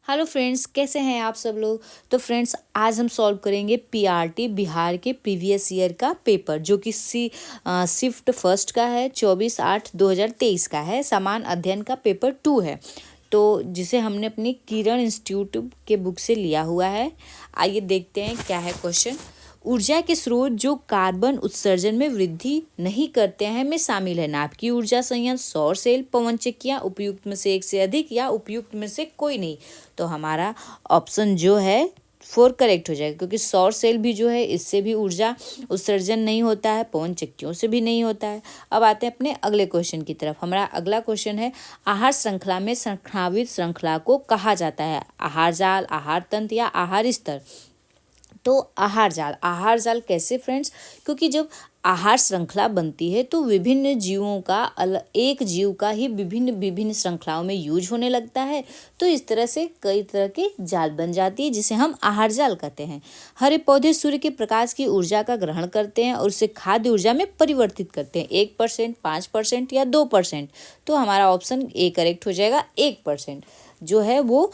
Hello friends, कैसे हैं आप सब लोग। तो फ्रेंड्स, आज हम सॉल्व करेंगे पीआरटी बिहार के प्रीवियस ईयर का पेपर, जो कि शिफ्ट फर्स्ट का है। 24/8/2023 का है। समान अध्ययन का पेपर 2 है, तो जिसे हमने अपनी किरण इंस्टीट्यूट के बुक से लिया हुआ है। आइए देखते हैं क्या है क्वेश्चन। ऊर्जा के स्रोत जो कार्बन उत्सर्जन में वृद्धि नहीं करते हैं में शामिल है। नाभिकीय ऊर्जा संयंत्र, सौर सेल, पवन चक्कियाँ, उपयुक्त में से एक से अधिक या उपयुक्त में से कोई नहीं। तो हमारा ऑप्शन जो है 4 करेक्ट हो जाएगा, क्योंकि सौर सेल भी जो है इससे भी ऊर्जा उत्सर्जन नहीं होता है, पवन चक्कियों से भी नहीं होता है। अब आते हैं अपने अगले क्वेश्चन की तरफ। हमारा अगला क्वेश्चन है, आहार श्रृंखला में संक्रामित श्रृंखला को कहा जाता है। आहार जाल, आहार तंत्र या आहार स्तर। तो आहार जाल कैसे फ्रेंड्स, क्योंकि जब आहार श्रृंखला बनती है तो विभिन्न जीवों का एक जीव का ही विभिन्न विभिन्न श्रृंखलाओं में यूज होने लगता है। तो इस तरह से कई तरह के जाल बन जाती है, जिसे हम आहार जाल कहते हैं। हरे पौधे सूर्य के प्रकाश की ऊर्जा का ग्रहण करते हैं और उसे खाद्य ऊर्जा में परिवर्तित करते हैं। 1%, 5% या 2%। तो हमारा ऑप्शन ए करेक्ट हो जाएगा। 1% जो है वो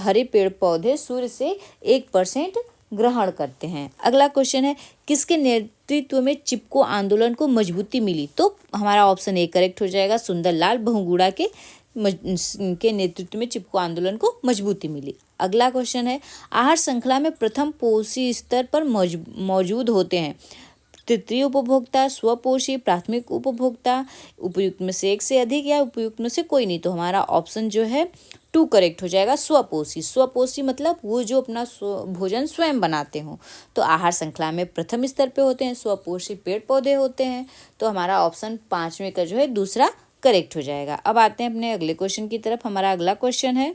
हरे पेड़ पौधे सूर्य से 1% ग्रहण करते हैं। अगला क्वेश्चन है, किसके नेतृत्व में चिपको आंदोलन को मजबूती मिली। तो हमारा ऑप्शन ए करेक्ट हो जाएगा। सुंदरलाल बहुगुणा के नेतृत्व में चिपको आंदोलन को मजबूती मिली। अगला क्वेश्चन है, आहार श्रृंखला में प्रथम पोषी स्तर पर मौजूद होते हैं। तृतीय उपभोक्ता, स्वपोषी, प्राथमिक उपभोक्ता, उपयुक्त में से एक से अधिक या उपयुक्त में से कोई नहीं। तो हमारा ऑप्शन जो है 2 करेक्ट हो जाएगा। स्वपोषी मतलब वो जो अपना भोजन स्वयं बनाते हों। तो आहार श्रृंखला में प्रथम स्तर पे होते हैं, स्वपोषी पेड़ पौधे होते हैं। तो हमारा ऑप्शन 5वें का जो है दूसरा करेक्ट हो जाएगा। अब आते हैं अपने अगले क्वेश्चन की तरफ। हमारा अगला क्वेश्चन है,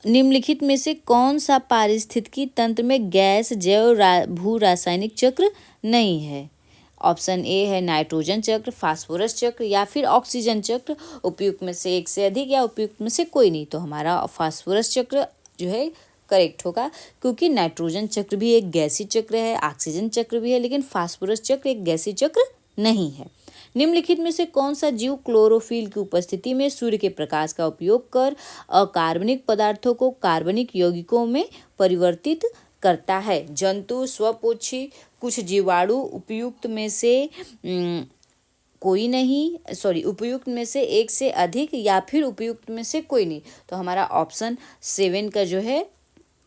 निम्नलिखित में से कौन सा पारिस्थितिकी तंत्र में गैस जैव भू रासायनिक चक्र नहीं है। ऑप्शन ए है नाइट्रोजन चक्र, फास्फोरस चक्र या फिर ऑक्सीजन चक्र। उपयुक्त में से एक से अधिक या उपयुक्त में से कोई नहीं। तो हमारा फास्फोरस चक्र जो है करेक्ट होगा, क्योंकि नाइट्रोजन चक्र भी एक गैसीय चक्र है, ऑक्सीजन चक्र भी है, लेकिन फास्फोरस चक्र एक गैसीय चक्र नहीं है। निम्नलिखित में से कौन सा जीव क्लोरोफिल की उपस्थिति में सूर्य के प्रकाश का उपयोग कर अकार्बनिक पदार्थों को कार्बनिक यौगिकों में परिवर्तित करता है। जंतु, स्वपोषी, कुछ जीवाणु, उपयुक्त में से कोई नहीं, उपयुक्त में से एक से अधिक या फिर उपयुक्त में से कोई नहीं। तो हमारा ऑप्शन 7 का जो है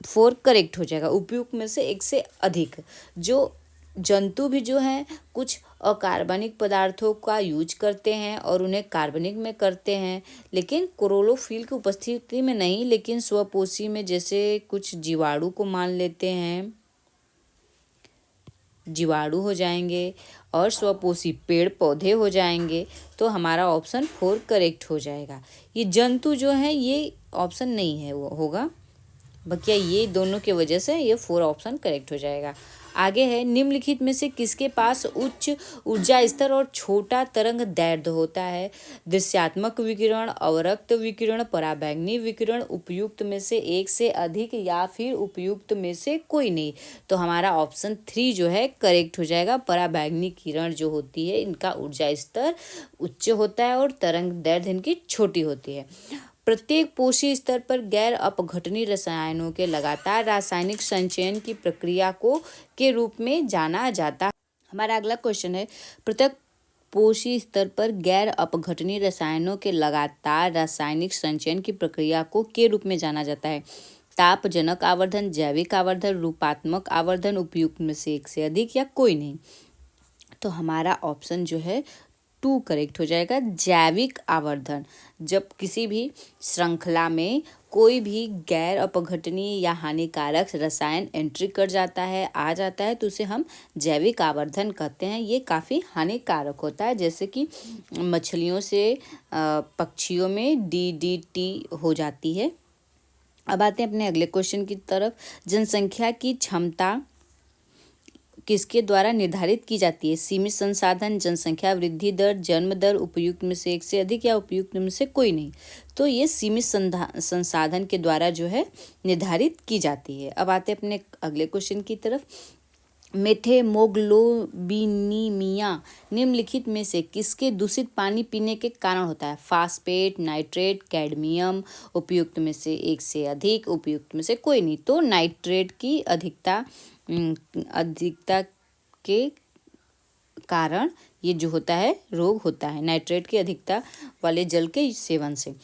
4 करेक्ट हो जाएगा। उपयुक्त में से एक से अधिक। जो जंतु भी जो हैं कुछ अकार्बनिक पदार्थों का यूज करते हैं और उन्हें कार्बनिक में करते हैं, लेकिन क्लोरोफिल की उपस्थिति में नहीं। लेकिन स्वपोषी में जैसे कुछ जीवाणु को मान लेते हैं, जीवाणु हो जाएंगे और स्वपोषी पेड़ पौधे हो जाएंगे। तो हमारा ऑप्शन 4 करेक्ट हो जाएगा। ये जंतु जो है ये ऑप्शन नहीं है, वो होगा बकिया ये दोनों की वजह से ये 4 ऑप्शन करेक्ट हो जाएगा। आगे है, निम्नलिखित में से किसके पास उच्च ऊर्जा स्तर और छोटा तरंग दैर्ध्य होता है। दृश्यात्मक विकिरण, अवरक्त विकिरण, पराबैंगनी विकिरण, उपयुक्त में से एक से अधिक या फिर उपयुक्त में से कोई नहीं। तो हमारा ऑप्शन 3 जो है करेक्ट हो जाएगा। पराबैंगनी किरण जो होती है इनका ऊर्जा स्तर उच्च होता है और तरंग दैर्ध्य इनकी छोटी होती है। प्रत्येक पोषी स्तर पर गैर अपघटनीय रसायनों के लगातार रासायनिक संचयन की प्रक्रिया को के रूप में जाना जाता है। हमारा अगला क्वेश्चन है, प्रत्येक पोषी स्तर पर गैर अपघटनीय रसायनों के लगातार रासायनिक संचयन की प्रक्रिया को के रूप में जाना जाता है। तापजनक आवर्धन, जैविक आवर्धन, रूपात्मक आवर्धन, उपयुक्त में से एक से अधिक या कोई नहीं। तो हमारा ऑप्शन जो है 2 करेक्ट हो जाएगा। जैविक आवर्धन, जब किसी भी श्रृंखला में कोई भी गैर अपघटनीय या हानिकारक रसायन एंट्री कर जाता है, आ जाता है, तो उसे हम जैविक आवर्धन कहते हैं। ये काफ़ी हानिकारक होता है, जैसे कि मछलियों से पक्षियों में DDT हो जाती है। अब आते हैं अपने अगले क्वेश्चन की तरफ। जनसंख्या की क्षमता किसके द्वारा निर्धारित की जाती है। सीमित संसाधन, जनसंख्या वृद्धि दर, जन्म दर, उपयुक्त में से एक से अधिक या उपयुक्त में से कोई नहीं। तो ये सीमित संसाधन के द्वारा जो है निर्धारित की जाती है। अब आते हैं अपने अगले क्वेश्चन की तरफ। मेथेमोग्लोबिनीमिया निम्नलिखित में से किसके दूषित पानी पीने के कारण होता है? Phosphate, nitrate, cadmium. उपयुक्त में से एक से अधिक, उपयुक्त में से कोई नहीं। तो नाइट्रेट की अधिकता के कारण ये जो होता है रोग होता है, नाइट्रेट की अधिकता वाले जल के सेवन से।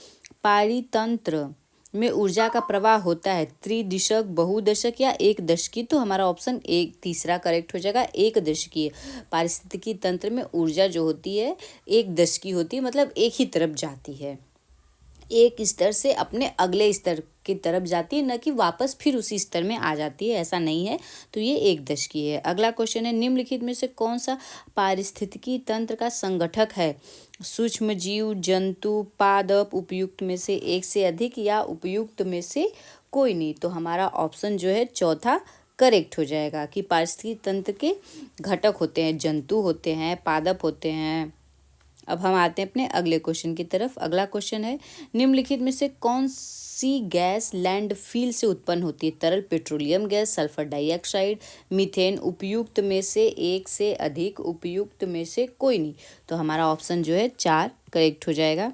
पारितंत्र में ऊर्जा का प्रवाह होता है त्रिदिशक, बहुदशक या एक दशकी। तो हमारा ऑप्शन एक तीसरा करेक्ट हो जाएगा, एक दशकीय। पारिस्थितिकी तंत्र में ऊर्जा जो होती है एक दशकी होती है, मतलब एक ही तरफ जाती है, एक स्तर से अपने अगले स्तर की तरफ जाती है, न कि वापस फिर उसी स्तर में आ जाती है, ऐसा नहीं है। तो ये एक दशकीय है। अगला क्वेश्चन है, निम्नलिखित में से कौन सा पारिस्थितिकी तंत्र का संगठक है? सूक्ष्म जीव, जंतु, पादप। उपयुक्त में से एक से अधिक या उपयुक्त में से कोई नहीं। तो हमारा ऑप्शन जो है चौथा करेक्ट हो जाएगा कि पारिस्थितिकी तंत्र के घटक होते हैं, जंतु होते हैं, पादप होते हैं। अब हम आते हैं अपने अगले क्वेश्चन की तरफ। अगला क्वेश्चन है, निम्नलिखित में से कौन सी गैस लैंडफिल से उत्पन्न होती है? तरल petroleum gas, sulphur dioxide, methane. उपयुक्त में से एक से अधिक, उपयुक्त में से कोई नहीं। तो हमारा ऑप्शन जो है चार करेक्ट हो जाएगा।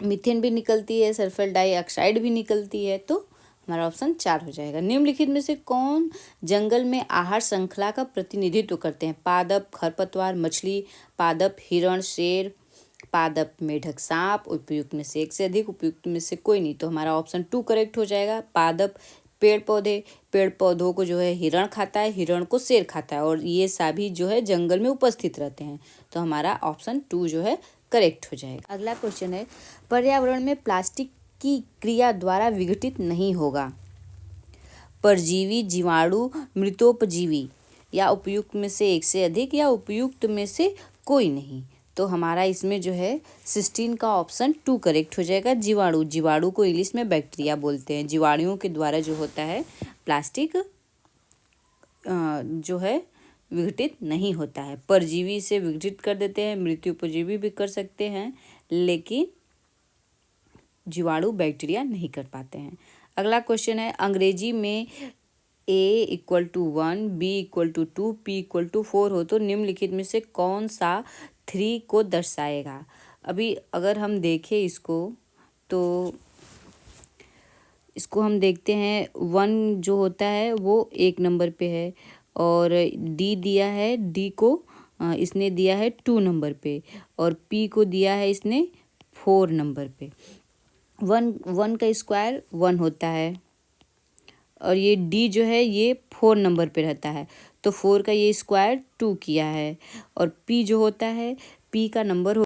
मीथेन भी निकलती है, सल्फर डाइऑक्साइड भी निकलती है, तो हमारा ऑप्शन चार हो जाएगा। निम्नलिखित में से कौन जंगल में आहार श्रृंखला का प्रतिनिधित्व करते हैं? पादप, खरपतवार, मछली। पादप हिरण, शेर। पादप मेढक, सांप। उपयुक्त में से एक से अधिक, उपयुक्त में से कोई नहीं। तो हमारा ऑप्शन टू करेक्ट हो जाएगा। पादप पेड़ पौधे, पेड़ पौधों को जो है हिरण खाता है, हिरण को शेर खाता है, और ये सभी जो है जंगल में उपस्थित रहते हैं। तो हमारा ऑप्शन टू जो है करेक्ट हो जाएगा। अगला क्वेश्चन है, पर्यावरण में प्लास्टिक की क्रिया द्वारा विघटित नहीं होगा? परजीवी, जीवाणु, मृतोपजीवी। या उपयुक्त में से एक से अधिक या उपयुक्त में से कोई नहीं। तो हमारा इसमें जो है 16 का ऑप्शन टू करेक्ट हो जाएगा। जीवाणु, जीवाणु को इंग्लिश में बैक्टीरिया बोलते हैं। जीवाणुओं के द्वारा जो होता है प्लास्टिक जो है विघटित नहीं होता है। परजीवी से विघटित कर देते हैं, मृत्युपजीवी भी कर सकते हैं, लेकिन जीवाणु बैक्टीरिया नहीं कर पाते हैं। अगला क्वेश्चन है, अंग्रेजी में A=1, B=2, P=4 हो तो निम्नलिखित में से कौन सा 3 को दर्शाएगा? अभी अगर हम देखें इसको, तो इसको हम देखते हैं, 1 जो होता है वो 1 नंबर पे है, और D दिया है, D को इसने दिया है 2 नंबर पे, और P को दिया है इसने 4 नंबर पे। 1 का स्क्वायर 1 होता है, और ये D जो है ये 4 नंबर पे रहता है, तो 4 का ये स्क्वायर 2 किया है। और P जो होता है, P का नंबर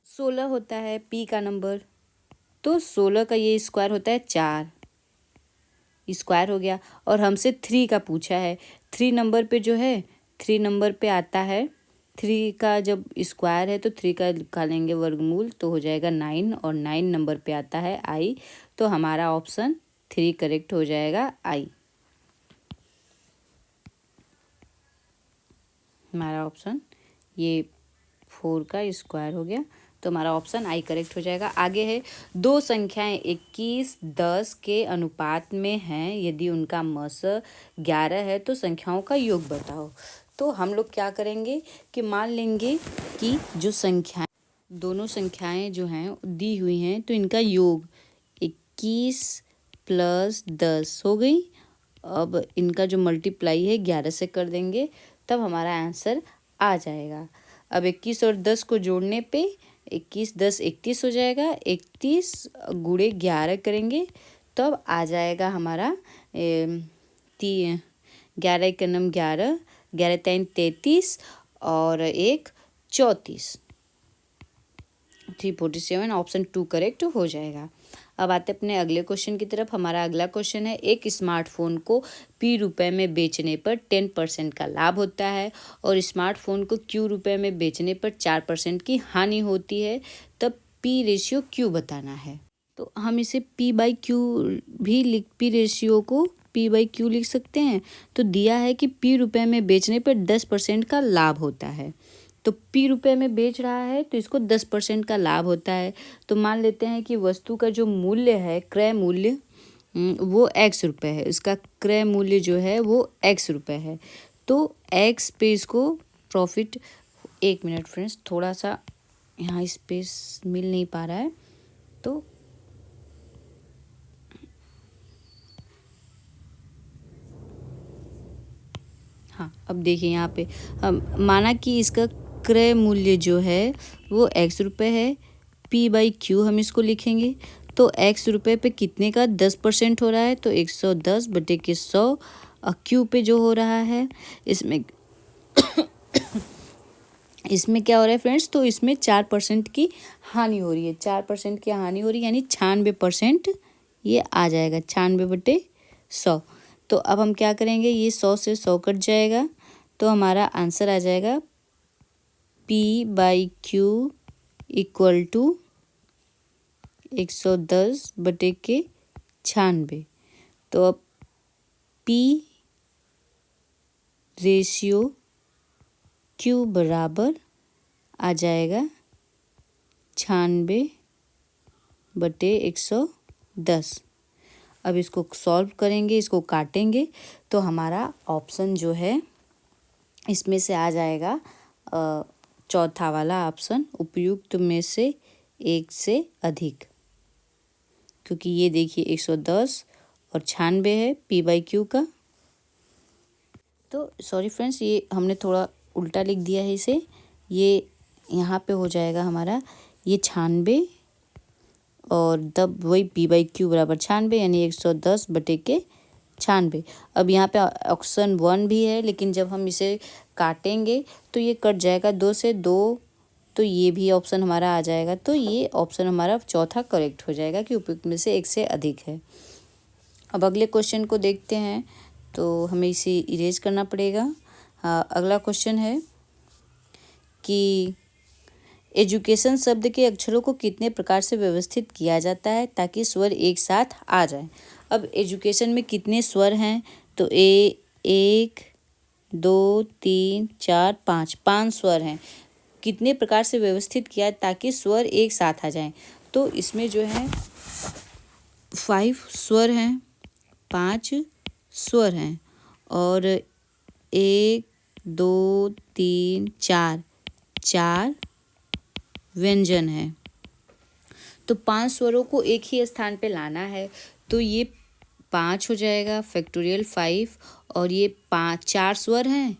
16 होता है, P का नंबर, तो 16 का ये स्क्वायर होता है 4, स्क्वायर हो गया। और हमसे 3 का पूछा है, 3 नंबर पे जो है 3 नंबर पे आता है, 3 का जब स्क्वायर है तो 3 का निकालेंगे वर्गमूल, तो हो जाएगा 9, और 9 नंबर पे आता है I। तो हमारा ऑप्शन 3 करेक्ट हो जाएगा, I। हमारा ऑप्शन ये 4 का स्क्वायर हो गया, तो हमारा ऑप्शन आई करेक्ट हो जाएगा। आगे है, दो संख्याएं 21-10 के अनुपात में हैं, यदि उनका मस 11 है तो संख्याओं का योग बताओ। तो हम लोग क्या करेंगे कि मान लेंगे कि जो संख्याएं, दोनों संख्याएं जो हैं दी हुई हैं, तो इनका योग 21 + 10 हो गई। अब इनका जो मल्टीप्लाई है 11 से कर देंगे, तब हमारा आंसर आ जाएगा। अब 21 और 10 को जोड़ने पे 21 10 31 हो जाएगा, 31 × 11 करेंगे तब आ जाएगा हमारा 11 एक नम 11, 11 3 33, और 1 34, 347। ऑप्शन 2 करेक्ट हो जाएगा। अब आते अपने अगले क्वेश्चन की तरफ। हमारा अगला क्वेश्चन है, एक स्मार्टफोन को P रुपए में बेचने पर 10% का लाभ होता है, और स्मार्टफोन को Q रुपए में बेचने पर 4% की हानि होती है, तब P रेशियो Q बताना है। तो हम इसे P/Q भी P रेशियो को P/Q लिख सकते हैं। तो दिया है कि P रुपए में बेचने पर 10% का लाभ होता है, तो P रुपए में बेच रहा है तो इसको 10% का लाभ होता है। तो मान लेते हैं कि वस्तु का जो मूल्य है, क्रय मूल्य वो x रुपये है, इसका क्रय मूल्य जो है वो x रुपये है। तो x पे इसको प्रॉफिट, एक मिनट फ्रेंड्स, थोड़ा सा यहाँ स्पेस मिल नहीं पा रहा है, तो हाँ अब देखिए यहाँ पे माना कि इसका क्रय मूल्य जो है वो x रुपये है, p/q हम इसको लिखेंगे। तो x रुपये पे कितने का 10% हो रहा है, तो 110/100 q पे जो हो रहा है इसमें इसमें क्या हो रहा है फ्रेंड्स, तो इसमें 4% की हानि हो रही है, 4% की हानि हो रही है, यानी 96% ये आ जाएगा, 96/100। तो अब हम क्या करेंगे, ये 100 से 100 कट जाएगा, तो हमारा आंसर आ जाएगा p/q इक्वल टू 110/96। तो अब p रेशियो q बराबर आ जाएगा 96/110। अब इसको सॉल्व करेंगे, इसको काटेंगे, तो हमारा ऑप्शन जो है इसमें से आ जाएगा चौथा वाला ऑप्शन, उपयुक्त में से एक से अधिक, क्योंकि ये देखिए 110 और 96 है p/q का। तो सॉरी फ्रेंड्स, ये हमने थोड़ा उल्टा लिख दिया है इसे, ये यहाँ पे हो जाएगा हमारा ये 96 और तब वही p/q बराबर 96, यानी 110/96। अब यहाँ पे ऑप्शन 1 भी है, लेकिन जब हम इसे काटेंगे तो ये कट जाएगा 2 से 2, तो ये भी ऑप्शन हमारा आ जाएगा। तो ये ऑप्शन हमारा चौथा करेक्ट हो जाएगा कि उपयुक्त में से एक से अधिक है। अब अगले क्वेश्चन को देखते हैं, तो हमें इसे इरेज करना पड़ेगा। अगला क्वेश्चन है कि एजुकेशन शब्द के अक्षरों को कितने प्रकार से व्यवस्थित किया जाता है ताकि स्वर एक साथ आ जाए। अब एजुकेशन में कितने स्वर हैं, तो 1 2 3 4 5, 5 स्वर हैं। कितने प्रकार से व्यवस्थित किया ताकि स्वर एक साथ आ जाएं, तो इसमें जो है 5 स्वर हैं, 5 स्वर हैं, और 1 2 3 4, 4 व्यंजन है। तो 5 स्वरों को एक ही स्थान पे लाना है, तो ये 5 हो जाएगा फैक्टोरियल 5, और ये 4 स्वर हैं,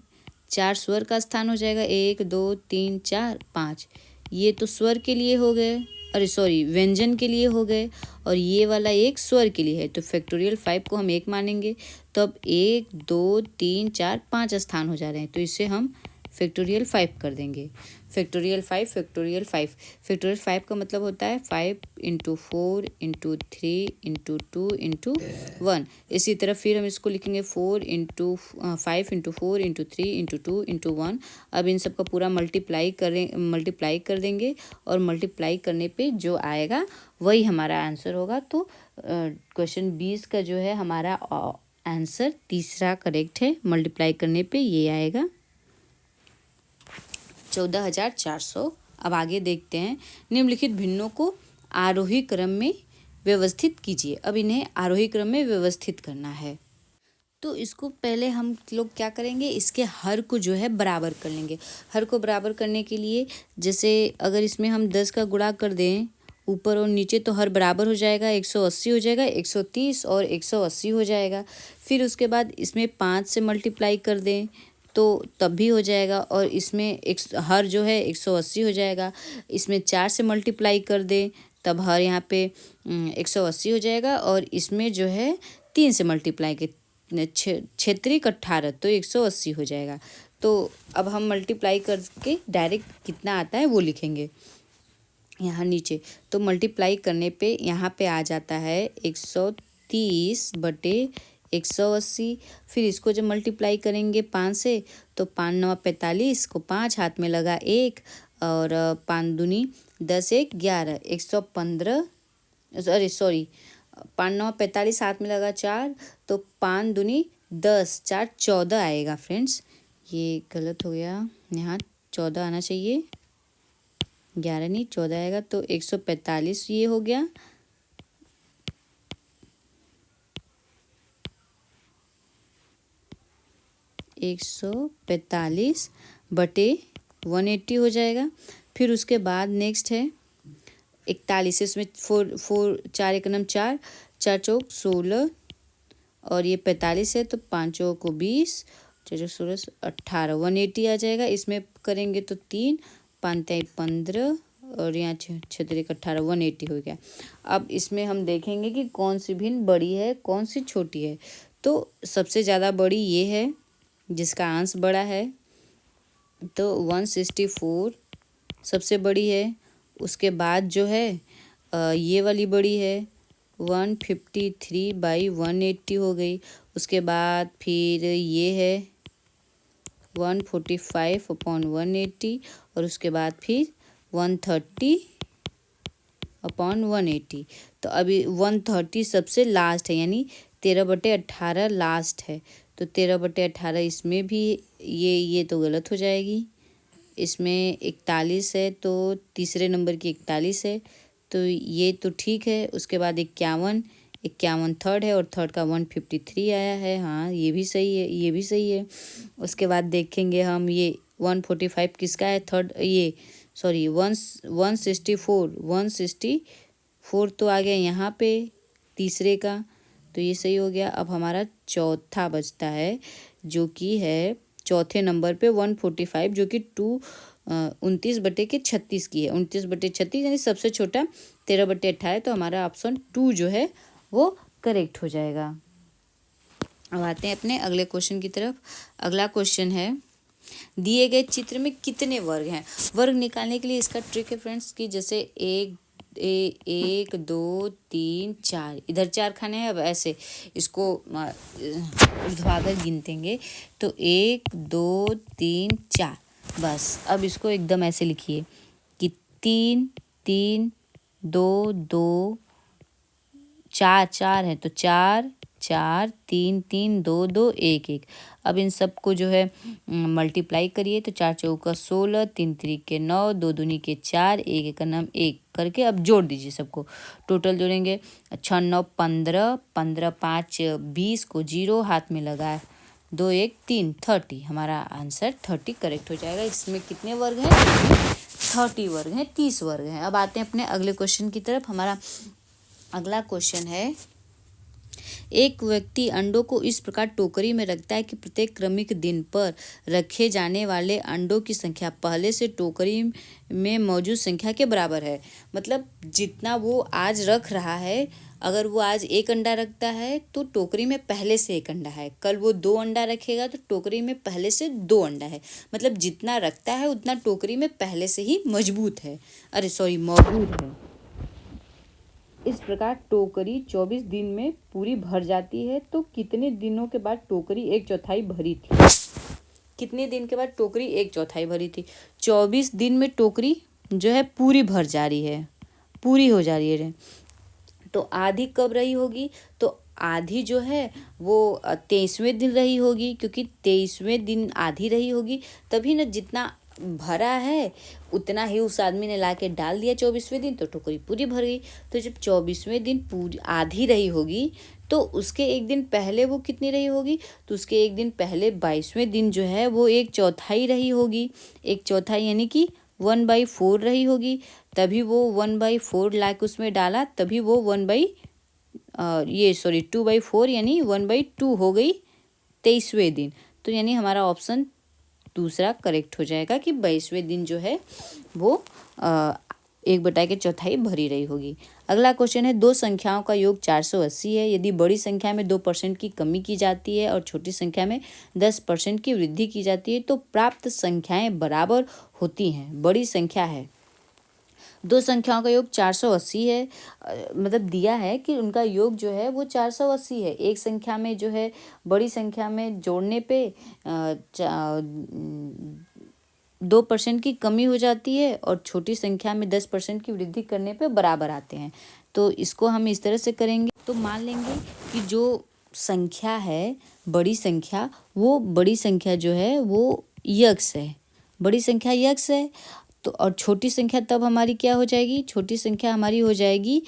4 स्वर का स्थान हो जाएगा 1 2 3 4 5। ये तो स्वर के लिए हो गए, अरे सॉरी व्यंजन के लिए हो गए, और ये वाला एक स्वर के लिए है, तो फैक्टोरियल 5 को हम एक मानेंगे। तो अब 1 2 3 4 5 स्थान हो जा रहे हैं, तो इसे हम फैक्टोरियल 5 कर देंगे। फैक्टोरियल 5 फैक्टोरियल 5 फैक्टोरियल 5 का मतलब होता है 5 × 4 × 3 × 2 × 1। इसी तरह फिर हम इसको लिखेंगे 5 × 4 × 3 × 2 × 1। अब इन सब का पूरा मल्टीप्लाई कर देंगे, और मल्टीप्लाई करने पे जो आएगा वही हमारा आंसर होगा। तो क्वेश्चन 20 का जो है हमारा आंसर तीसरा करेक्ट है, मल्टीप्लाई करने पे ये आएगा 14,400। अब आगे देखते हैं, निम्नलिखित भिन्नों को आरोही क्रम में व्यवस्थित कीजिए। अब इन्हें आरोही क्रम में व्यवस्थित करना है, तो इसको पहले हम लोग क्या करेंगे, इसके हर को जो है बराबर कर लेंगे। हर को बराबर करने के लिए, जैसे अगर इसमें हम 10 का गुणा कर दें ऊपर और नीचे, तो हर बराबर हो जाएगा, 180 हो जाएगा, 130 और 180 हो जाएगा। फिर उसके बाद इसमें 5 से मल्टीप्लाई कर दें तो तब भी हो जाएगा, और इसमें हर जो है 180 हो जाएगा। इसमें 4 से मल्टीप्लाई कर दें तब हर यहाँ पे 180 हो जाएगा, और इसमें जो है 3 से मल्टीप्लाई के क्षेत्रिक 18, तो 180 हो जाएगा। तो अब हम मल्टीप्लाई करके डायरेक्ट कितना आता है वो लिखेंगे यहाँ नीचे। तो मल्टीप्लाई करने पे यहाँ पे आ जाता है 130/180। फिर इसको जब मल्टीप्लाई करेंगे 5 से, तो 5 9 45 को 5 हाथ में लगा 1, और 5 दूनी 10 1 11, 115, अरे सॉरी 5 9 45 हाथ में लगा 4, तो 5 दूनी 10 4 14 आएगा फ्रेंड्स। ये गलत हो गया, यहाँ 14 आना चाहिए, 11 नहीं 14 आएगा। तो 145 ये हो गया, 145 बटे 180 हो जाएगा। फिर उसके बाद नेक्स्ट है 41, इसमें 4 4 एक नम 4, 4 चौक 16 और ये 45 है तो 5 चौक 20, 4 चौक 16 18, 180 आ जाएगा। इसमें करेंगे तो 3 5 15 और यहाँ 6 18, 180 हो गया। अब इसमें हम देखेंगे कि कौन सी भिन्न बड़ी है कौन सी छोटी है। तो सबसे ज़्यादा बड़ी ये है जिसका अंश बड़ा है, तो 164 सबसे बड़ी है। उसके बाद जो है ये वाली बड़ी है 153/180 हो गई। उसके बाद फिर ये है 145/180 और उसके बाद फिर 130/180। तो अभी 130 सबसे लास्ट है, यानी 13/18 लास्ट है। तो 13/18 इसमें भी ये तो गलत हो जाएगी। इसमें 41 है तो तीसरे नंबर की 41 है, तो ये तो ठीक है। उसके बाद 51 थर्ड है और थर्ड का 153 आया है, हाँ ये भी सही है, ये भी सही है। उसके बाद देखेंगे हम ये 145 किसका है, थर्ड ये सॉरी 164 तो आ गया यहाँ पे तीसरे का, तो ये सही हो गया। अब हमारा चौथा बचता है जो कि है चौथे नंबर पे 145 जो कि 29/36 की है। 29/36 यानी सबसे छोटा 13/18, तो हमारा ऑप्शन 2 जो है वो करेक्ट हो जाएगा। अब आते हैं अपने अगले क्वेश्चन की तरफ। अगला क्वेश्चन है दिए गए चित्र में कितने वर्ग हैं। वर्ग निकालने के लिए इसका ट्रिक है फ्रेंड्स कि जैसे 1 2 3 4, इधर 4 खाने हैं। अब ऐसे इसको ऊर्ध्वाधर गिनतेंगे तो 1 2 3 4, बस। अब इसको एकदम ऐसे लिखिए कि 3 3 2 2 4 है तो 4 4 3 3 2 2 1 1। अब इन सबको जो है मल्टीप्लाई करिए तो 4 चौका 16, 3 3 9, 2 दूनी के 4, 1 1 9 1 करके अब जोड़ दीजिए सबको। टोटल जोड़ेंगे 6 9 15, 15 5 20 को 0 हाथ में लगा 2 1 3 30। हमारा आंसर 30 करेक्ट हो जाएगा। इसमें कितने वर्ग हैं, 30 वर्ग हैं, 30 वर्ग हैं। अब आते हैं अपने अगले क्वेश्चन की तरफ। हमारा अगला क्वेश्चन है एक व्यक्ति अंडों को इस प्रकार टोकरी में रखता है कि प्रत्येक क्रमिक दिन पर रखे जाने वाले अंडों की संख्या पहले से टोकरी में मौजूद संख्या के बराबर है। मतलब जितना वो आज रख रहा है, अगर वो आज 1 अंडा रखता है तो टोकरी में पहले से 1 अंडा है। कल वो 2 अंडा रखेगा तो टोकरी में पहले से 2 अंडा है। मतलब जितना रखता है उतना टोकरी में पहले से ही मौजूद है। इस प्रकार टोकरी 24 दिन में पूरी भर जाती है। तो कितने दिनों के बाद टोकरी 1/4 भरी थी। कितने दिन के बाद टोकरी 1/4 भरी थी। 24 दिन में टोकरी जो है पूरी भर जा रही है, पूरी हो जा रही है। तो आधी कब रही होगी, तो आधी जो है वो 23वें दिन रही होगी, क्योंकि 23वें दिन आधी रही होगी। तभी ना जितना भरा है उतना ही उस आदमी ने ला के डाल दिया 24वें दिन, तो टोकरी पूरी भर गई। तो जब 24वें दिन पूरी आधी रही होगी तो उसके एक दिन पहले वो कितनी रही होगी, तो उसके एक दिन पहले 22वें दिन जो है वो 1/4 रही होगी। 1/4 यानी कि 1/4 रही होगी। तभी वो 1/4 ला के उसमें डाला, तभी वो 2/4 यानी 1/2 हो गई 23वें दिन। तो यानी हमारा ऑप्शन दूसरा करेक्ट हो जाएगा कि 22वें दिन जो है वो 1/4 भरी रही होगी। अगला क्वेश्चन है दो संख्याओं का योग 480 है। यदि बड़ी संख्या में 2% की कमी की जाती है और छोटी संख्या में 10% की वृद्धि की जाती है तो प्राप्त संख्याएं बराबर होती हैं। बड़ी संख्या है, दो संख्याओं का योग 480 है। मतलब दिया है कि उनका योग जो है वो 480 है। एक संख्या में जो है बड़ी संख्या में जोड़ने पे 2% की कमी हो जाती है और छोटी संख्या में 10% की वृद्धि करने पे बराबर आते हैं। तो इसको हम इस तरह से करेंगे। तो मान लेंगे कि जो संख्या है बड़ी संख्या, वो बड़ी संख्या जो है वो यक्स है, बड़ी संख्या यक्स है। तो और छोटी संख्या तब हमारी क्या हो जाएगी, छोटी संख्या हमारी हो जाएगी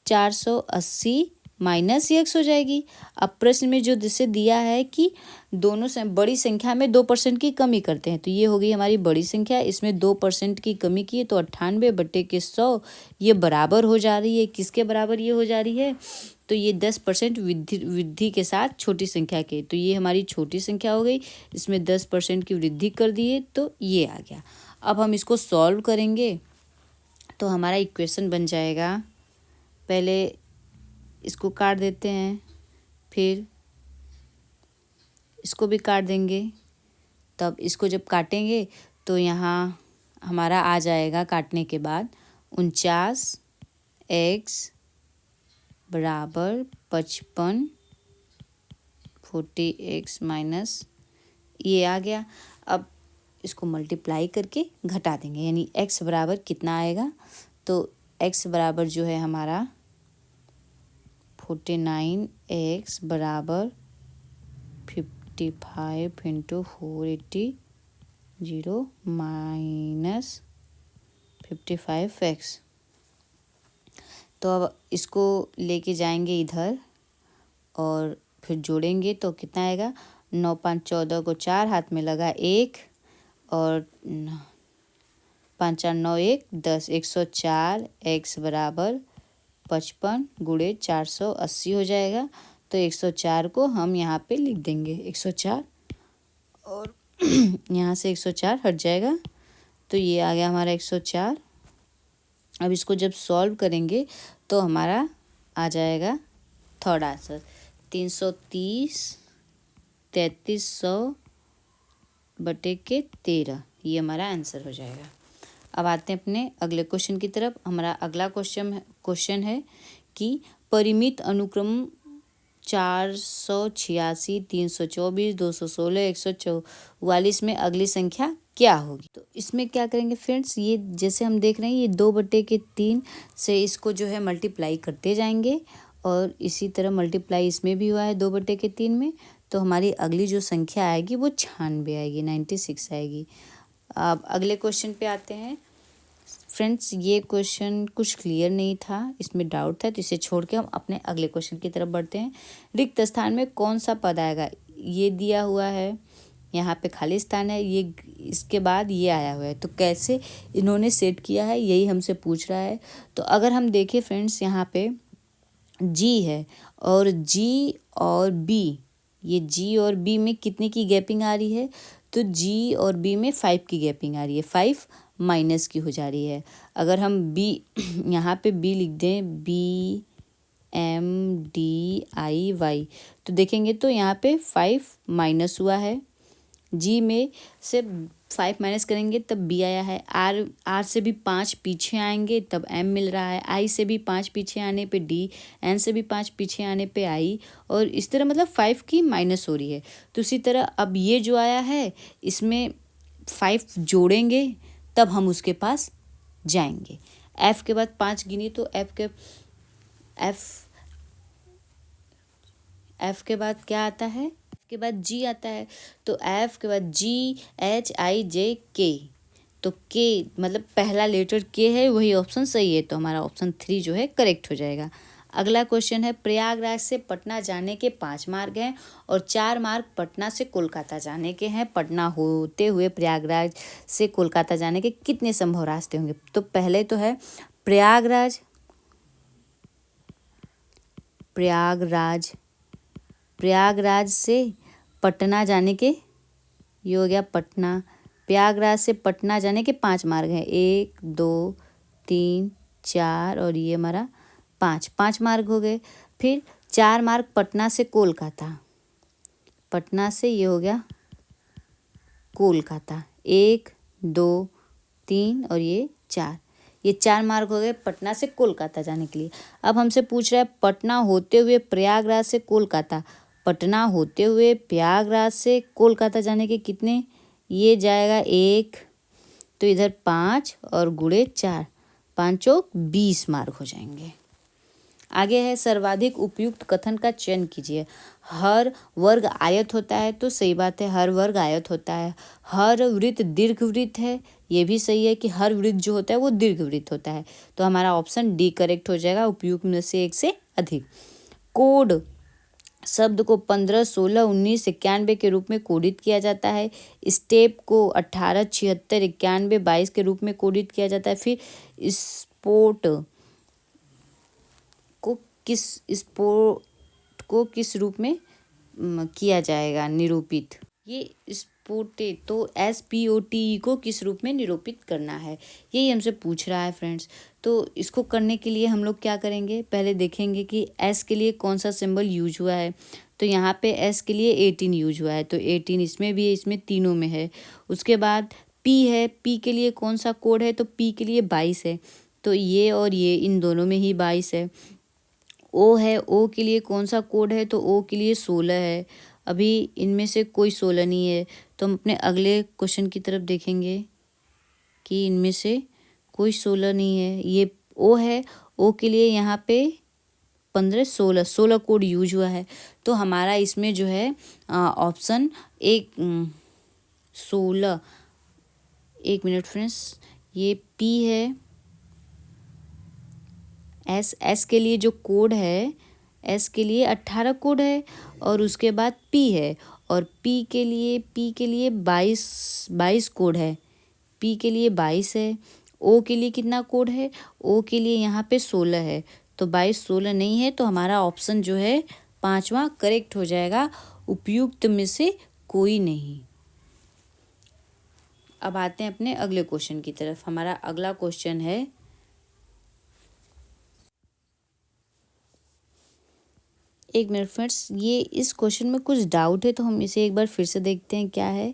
480 माइनस एक्स हो जाएगी। अब प्रश्न में जो जिसे दिया है कि दोनों से बड़ी संख्या में 2% की कमी करते हैं, तो ये हो गई हमारी बड़ी संख्या, इसमें 2% की कमी की है तो 98/100 ये बराबर हो जा रही है। किसके बराबर ये हो जा रही है? तो ये 10% वृद्धि के साथ छोटी संख्या के, तो ये हमारी छोटी संख्या हो गई, इसमें 10% की वृद्धि कर दिए तो ये आ गया। अब हम इसको सॉल्व करेंगे तो हमारा इक्वेशन बन जाएगा, पहले इसको काट देते हैं, फिर इसको भी काट देंगे, तब इसको जब काटेंगे तो यहाँ हमारा आ जाएगा काटने के बाद 49x बराबर 55 40x माइनस ये आ गया। अब इसको मल्टीप्लाई करके घटा देंगे, यानी x बराबर कितना आएगा? तो x बराबर जो है हमारा 49x बराबर 55 इंटू 480 माइनस 55x। तो अब इसको लेके जाएंगे इधर और फिर जोड़ेंगे तो कितना आएगा? 9 5 14 को 4 हाथ में लगा 1 और 5 4 9 1 10 104 x बराबर 55 गुणे 480 हो जाएगा। तो 104 को हम यहाँ पे लिख देंगे 104 और यहाँ से 104 हट जाएगा, तो ये आ गया हमारा 104। अब इसको जब सॉल्व करेंगे तो हमारा आ जाएगा थर्ड आंसर 330 3300/13, ये हमारा आंसर हो जाएगा। अब आते हैं अपने अगले क्वेश्चन की तरफ। हमारा अगला क्वेश्चन है कि परिमित अनुक्रम 486 324 216 144 में अगली संख्या क्या होगी? तो इसमें क्या करेंगे फ्रेंड्स, ये जैसे हम देख रहे हैं ये 2/3 से इसको जो है मल्टीप्लाई करते जाएंगे और इसी तरह मल्टीप्लाई इसमें भी हुआ है 2/3 में, तो हमारी अगली जो संख्या आएगी वो 96 आएगी, 96 आएगी। अब अगले क्वेश्चन पे आते हैं फ्रेंड्स। ये क्वेश्चन कुछ क्लियर नहीं था, इसमें डाउट था, तो इसे छोड़ के हम अपने अगले क्वेश्चन की तरफ बढ़ते हैं। रिक्त स्थान में कौन सा पद आएगा? ये दिया हुआ है, यहाँ पे खाली स्थान है, ये इसके बाद ये आया हुआ है, तो कैसे इन्होंने सेट किया है यही हमसे पूछ रहा है। तो अगर हम देखें फ्रेंड्स, यहाँ पे जी है और जी और बी, ये जी और बी में कितने की गैपिंग आ रही है? तो जी और बी में 5 की गैपिंग आ रही है, 5 माइनस की हो जा रही है। अगर हम बी यहाँ पे बी लिख दें, BMDIY, तो देखेंगे तो यहाँ पे 5 माइनस हुआ है, जी में से 5 माइनस करेंगे तब बी आया है, आर से भी 5 पीछे आएंगे तब एम मिल रहा है, आई से भी 5 पीछे आने पे डी, एन से भी 5 पीछे आने पे आई, और इस तरह मतलब 5 की माइनस हो रही है। तो उसी तरह अब ये जो आया है इसमें 5 जोड़ेंगे तब हम उसके पास जाएंगे। एफ के बाद 5 गिनी तो एफ के बाद क्या आता है? के बाद जी आता है, तो एफ के बाद GHIJK, तो के मतलब पहला लेटर के है, वही ऑप्शन सही है, तो हमारा ऑप्शन 3 जो है करेक्ट हो जाएगा। अगला क्वेश्चन है प्रयागराज से पटना जाने के 5 मार्ग हैं और 4 मार्ग पटना से कोलकाता जाने के हैं। पटना होते हुए प्रयागराज से कोलकाता जाने के कितने संभव रास्ते होंगे? तो पहले तो है प्रयागराज से पटना जाने के, ये हो गया पटना। प्रयागराज से पटना जाने के 5 मार्ग हैं, 1 2 3 4 और ये हमारा 5 मार्ग हो गए। फिर 4 मार्ग पटना से कोलकाता, पटना से ये हो गया कोलकाता, 1 2 3 और ये 4, ये 4 मार्ग हो गए पटना से कोलकाता जाने के लिए। अब हमसे पूछ रहा है पटना होते हुए प्रयागराज से कोलकाता, पटना होते हुए प्रयागराज से कोलकाता जाने के कितने? ये जाएगा 1, तो इधर 5 और गुणे 4, 5 चौक 20 मार्क हो जाएंगे। आगे है सर्वाधिक उपयुक्त कथन का चयन कीजिए। हर वर्ग आयत होता है, तो सही बात है, हर वर्ग आयत होता है। हर वृत्त दीर्घवृत्त है, ये भी सही है कि हर वृत्त जो होता है वो दीर्घवृत्त होता है, तो हमारा ऑप्शन डी करेक्ट हो जाएगा, उपयुक्त में से एक से अधिक। कोड शब्द को 15, 16, 19, 91 के रूप में कोडित किया जाता है। स्टेप को 18, 76, 91, 22 के रूप में कोडित किया जाता है। फिर स्पोर्ट को किस रूप में किया जाएगा निरूपित। ये स्पोटे तो SPOTE को किस रूप में निरूपित करना है, यही हमसे पूछ रहा है फ्रेंड्स। तो इसको करने के लिए हम लोग क्या करेंगे, पहले देखेंगे कि S के लिए कौन सा सिंबल यूज हुआ है। तो यहाँ पे S के लिए 18 यूज हुआ है, तो 18 इसमें भी है, इसमें तीनों में है। उसके बाद P है, P के लिए कौन सा कोड है, तो P के लिए 22 है, तो ये और ये इन दोनों में ही 22 है। O है, O के लिए कौन सा कोड है, तो O के लिए 16 है। अभी इनमें से कोई 16 नहीं है, तो हम अपने अगले क्वेश्चन की तरफ देखेंगे कि इनमें से कोई 16 नहीं है। ये O है, O के लिए यहाँ पे 15, 16 कोड यूज हुआ है। तो हमारा इसमें जो है ऑप्शन 16, एक मिनट फ्रेंड्स, ये P है। S के लिए जो कोड है, S के लिए 18 कोड है, और उसके बाद P है, और P के लिए 22 कोड है। P के लिए 22 है। O के लिए कितना कोड है, O के लिए यहाँ पे 16 है, तो 22, 16 नहीं है, तो हमारा ऑप्शन जो है 5वां करेक्ट हो जाएगा, उपयुक्त में से कोई नहीं। अब आते हैं अपने अगले क्वेश्चन की तरफ। हमारा अगला क्वेश्चन है, एक मिनट फ्रेंड्स, ये इस क्वेश्चन में कुछ डाउट है, तो हम इसे एक बार फिर से देखते हैं क्या है।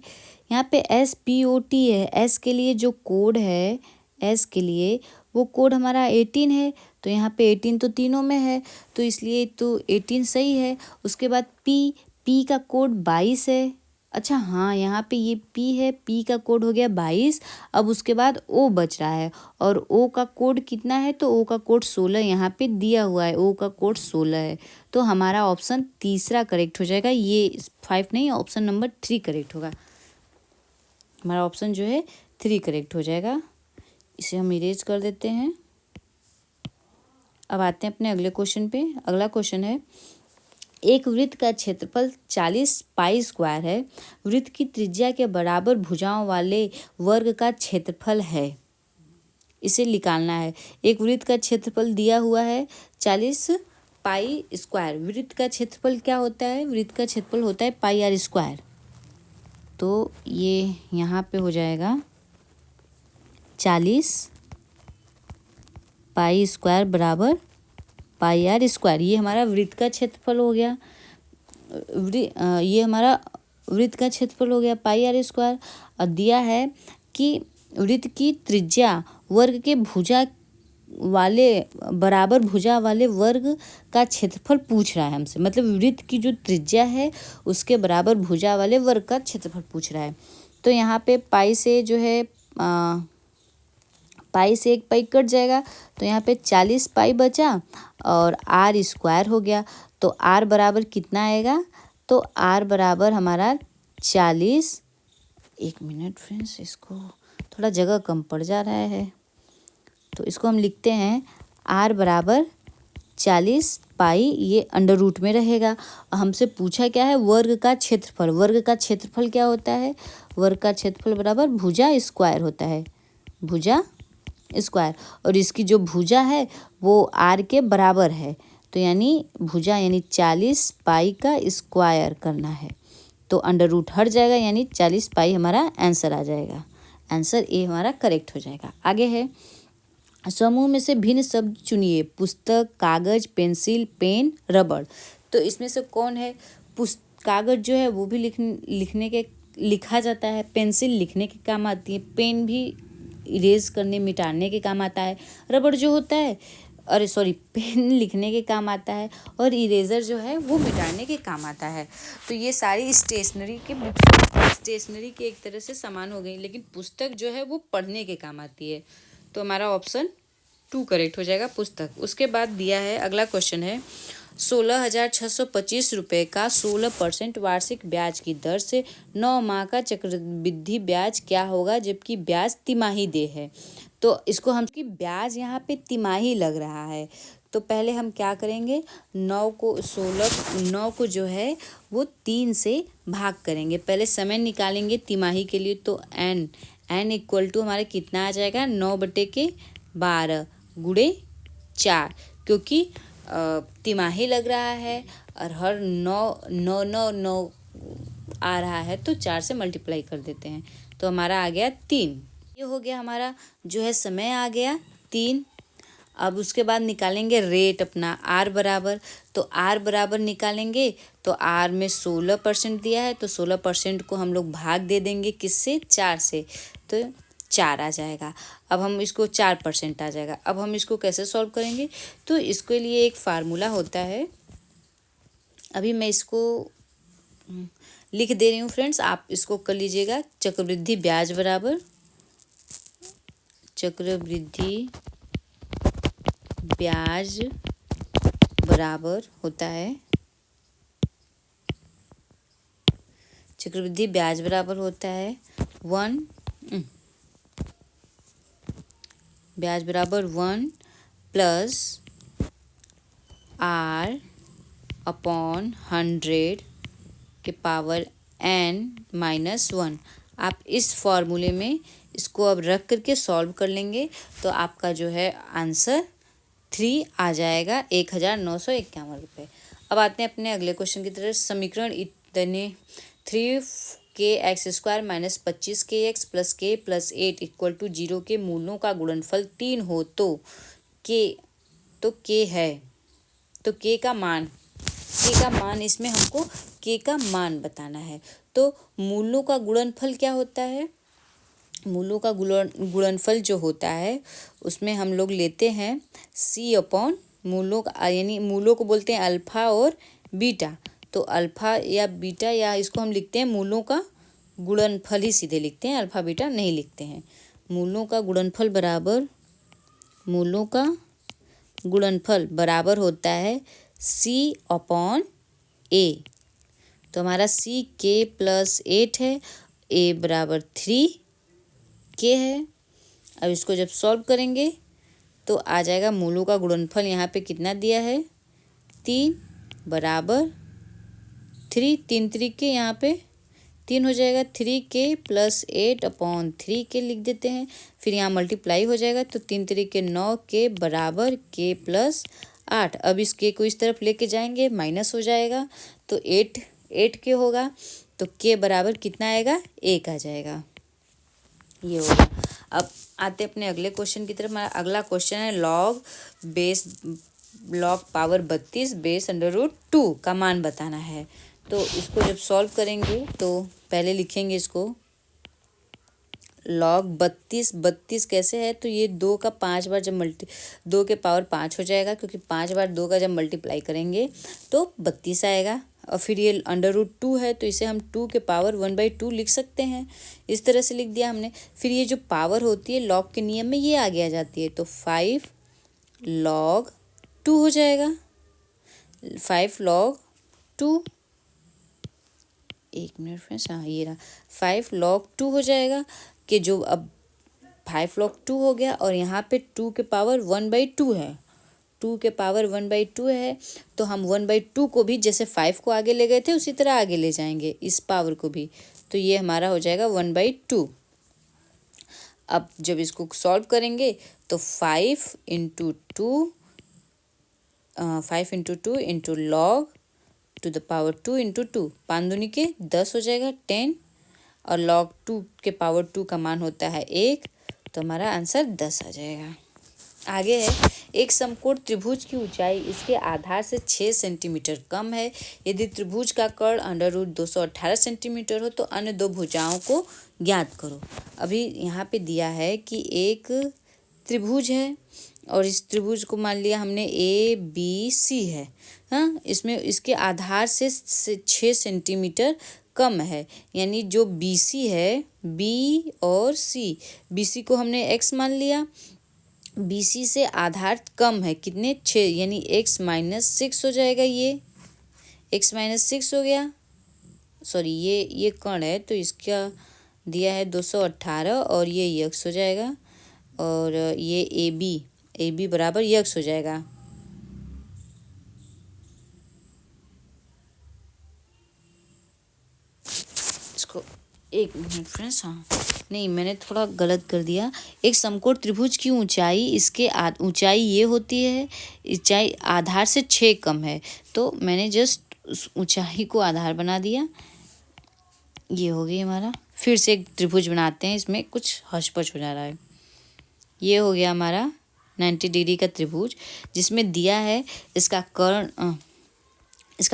यहाँ पे SPOT है, S के लिए जो कोड है, S के लिए वो कोड हमारा 18 है, तो यहाँ पे 18 तो तीनों में है, तो इसलिए तो 18 सही है। उसके बाद P का कोड 22 है। अच्छा हाँ, यहाँ पे ये P है, P का कोड हो गया 22। अब उसके बाद O बच रहा है, और O का कोड कितना है, तो O का कोड 16 यहाँ पे दिया हुआ है, O का कोड 16 है। तो हमारा ऑप्शन तीसरा करेक्ट हो जाएगा, ये 5 नहीं, ऑप्शन नंबर 3 करेक्ट होगा। हमारा ऑप्शन जो है 3 करेक्ट हो जाएगा। इसे हम इरेज कर देते हैं। अब आते हैं अपने अगले क्वेश्चन पे। अगला क्वेश्चन है, एक वृत्त का क्षेत्रफल 40 पाई स्क्वायर है। वृत्त की त्रिज्या के बराबर भुजाओं वाले वर्ग का क्षेत्रफल है, इसे निकालना है। एक वृत्त का क्षेत्रफल दिया हुआ है 40 पाई स्क्वायर। वृत्त का क्षेत्रफल क्या होता है, वृत्त का क्षेत्रफल होता है पाई आर स्क्वायर। तो ये यहाँ पे हो जाएगा 40 पाई स्क्वायर बराबर पाई आर स्क्वायर। ये हमारा वृत्त का क्षेत्रफल हो गया। ये हमारा वृत्त का क्षेत्रफल हो गया पाई आर स्क्वायर। और दिया है कि वृत्त की त्रिज्या वर्ग के भुजा वाले बराबर भुजा वाले वर्ग का क्षेत्रफल पूछ रहा है हमसे। मतलब वृत्त की जो त्रिज्या है उसके बराबर भुजा वाले वर्ग का क्षेत्रफल पूछ रहा है। तो यहाँ पे पाई से जो है पाई से एक पाई कट जाएगा, तो यहाँ पे 40 पाई बचा और आर स्क्वायर हो गया। तो आर बराबर कितना आएगा, तो आर बराबर हमारा 40, एक मिनट फ्रेंड्स, इसको थोड़ा जगह कम पड़ जा रहा है, तो इसको हम लिखते हैं आर बराबर 40 पाई, ये अंडर रूट में रहेगा। हमसे पूछा क्या है, वर्ग का क्षेत्रफल। वर्ग का क्षेत्रफल क्या होता है, वर्ग का क्षेत्रफल बराबर भुजा स्क्वायर होता है, भुजा स्क्वायर। और इसकी जो भुजा है वो आर के बराबर है, तो यानी भुजा यानी 40 पाई का स्क्वायर करना है। तो अंडर रूट हट जाएगा, यानी 40 पाई हमारा आंसर आ जाएगा। आंसर ए हमारा करेक्ट हो जाएगा। आगे है, समूह में से भिन्न शब्द चुनिए। पुस्तक, कागज, पेंसिल, पेन, रबड़। तो इसमें से कौन है, कागज जो है वो भी लिखने के लिखा जाता है, पेंसिल लिखने के काम आती है, पेन भी इरेज करने मिटाने के काम आता है, रबड़ जो होता है पेन लिखने के काम आता है, और इरेजर जो है वो मिटाने के काम आता है। तो ये सारी स्टेशनरी के बुक्स, स्टेशनरी के एक तरह से सामान हो गई, लेकिन पुस्तक जो है वो पढ़ने के काम आती है। तो हमारा ऑप्शन 2 करेक्ट हो जाएगा, पुस्तक। उसके बाद दिया है, अगला क्वेश्चन है, 16,625 रुपये का 16% वार्षिक ब्याज की दर से 9 माह का चक्रवृद्धि ब्याज क्या होगा, जबकि ब्याज तिमाही दे है। तो इसको हम कि ब्याज यहाँ पे तिमाही लग रहा है, तो पहले हम क्या करेंगे, 9 को जो है वो 3 से भाग करेंगे। पहले समय निकालेंगे तिमाही के लिए, तो n इक्वल टू हमारा कितना आ जाएगा, 9/12 गुणे 4, क्योंकि तिमाही लग रहा है और हर 9 आ रहा है, तो 4 से मल्टीप्लाई कर देते हैं, तो हमारा आ गया 3। ये हो गया हमारा जो है समय आ गया 3। अब उसके बाद निकालेंगे रेट अपना आर बराबर, तो आर बराबर निकालेंगे तो आर में 16% दिया है, तो 16% को हम लोग भाग दे देंगे किससे, 4 से, तो 4 आ जाएगा। अब हम इसको 4% आ जाएगा। अब हम इसको कैसे सॉल्व करेंगे, तो इसके लिए एक फार्मूला होता है, अभी मैं इसको लिख दे रही हूँ फ्रेंड्स, आप इसको कर लीजिएगा। चक्रवृद्धि ब्याज बराबर चक्रवृद्धि ब्याज बराबर होता है, चक्रवृद्धि ब्याज बराबर होता है 1 ब्याज बराबर 1 प्लस r अपॉन 100 के पावर n-1। आप इस फॉर्मूले में इसको अब रख करके सॉल्व कर लेंगे, तो आपका जो है आंसर 3 आ जाएगा, 1951 रुपये। अब आते हैं अपने अगले क्वेश्चन की तरफ। समीकरण इतने 3k² minus 25kx plus k plus 8 equal to 0 के मूलों का गुणनफल 3 हो तो k है, तो k का मान इसमें हमको k का मान बताना है। तो मूलों का गुणनफल क्या होता है, मूलों का गुणनफल जो होता है उसमें हम लोग लेते हैं c अपॉन मूलों का, यानी मूलों को बोलते हैं अल्फा और बीटा, तो अल्फा या बीटा, या इसको हम लिखते हैं मूलों का गुणनफल ही सीधे लिखते हैं, अल्फा बीटा नहीं लिखते हैं। मूलों का गुणनफल बराबर होता है c अपॉन a, तो हमारा c k प्लस 8 है, a बराबर 3k है। अब इसको जब सॉल्व करेंगे तो आ जाएगा मूलों का गुणनफल, यहाँ पे कितना दिया है 3 बराबर 3, 3 3 यहाँ पे 3 हो जाएगा, 3k प्लस 8 अपॉन 3k लिख देते हैं, फिर यहाँ मल्टीप्लाई हो जाएगा, तो 3 3 9k बराबर k प्लस 8। अब इस k को इस तरफ लेके जाएंगे, माइनस हो जाएगा, तो 8k होगा, तो k बराबर कितना आएगा, 1 आ जाएगा, ये होगा। अब आते अपने अगले क्वेश्चन की तरफ। हमारा अगला क्वेश्चन है लॉग पावर 32 बेस √2 का मान बताना है। तो इसको जब सॉल्व करेंगे तो पहले लिखेंगे इसको लॉग 32 कैसे है, तो ये 2 का 5 बार जब 2 के पावर 5 हो जाएगा, क्योंकि 5 बार 2 का जब मल्टीप्लाई करेंगे तो 32 आएगा। और फिर ये √2 है, तो इसे हम 2 के पावर 1/2 लिख सकते हैं, इस तरह से लिख दिया हमने। फिर ये जो पावर होती है लॉग के नियम में ये आगे आ जाती है, तो 5 log 2 हो जाएगा, 5 log 2, एक मिनट फ्रेंड्स, हाँ ये रहा, 5 log 2 हो जाएगा, कि जो अब 5 log 2 हो गया, और यहाँ पे 2 के पावर 1/2 है, 2 के पावर 1/2 है, तो हम 1/2 को भी जैसे 5 को आगे ले गए थे उसी तरह आगे ले जाएंगे इस पावर को भी, तो ये हमारा हो जाएगा 1/2। अब जब इसको सॉल्व करेंगे तो 5 × 2 into log to the power 2 into 2, 5 दूनी के 10 हो जाएगा 10, और log 2 के पावर 2 का मान होता है 1, तो हमारा आंसर 10 आ जाएगा। आगे है एक समकोण त्रिभुज की ऊंचाई इसके आधार से 6 सेंटीमीटर कम है, यदि त्रिभुज का कर्ण √218 सेंटीमीटर हो तो अन्य दो भुजाओं को ज्ञात करो। अभी यहाँ पे दिया है कि एक त्रिभुज है, और इस त्रिभुज को मान लिया हमने ABC है, हाँ, इसमें इसके आधार से 6 सेंटीमीटर कम है, यानी जो BC है, B और C, BC को हमने x मान लिया, BC से आधार कम है, कितने 6, यानी x-6 हो जाएगा, ये x-6 हो गया, सॉरी ये कर्ण है तो इसका दिया है 218, और ये x हो जाएगा, और ये AB बराबर x हो जाएगा, इसको एक मिनट फ्रेंड्स, हाँ नहीं मैंने थोड़ा गलत कर दिया। एक समकोण त्रिभुज की ऊंचाई इसके ऊंचाई ये होती है, ऊंचाई आधार से 6 कम है, तो मैंने जस्ट उस ऊंचाई को आधार बना दिया। ये हो गई हमारा। फिर से एक त्रिभुज बनाते हैं, इसमें कुछ हचपच हो जा रहा है। ये हो गया हमारा 90 डिग्री का त्रिभुज, जिसमें दिया है इसका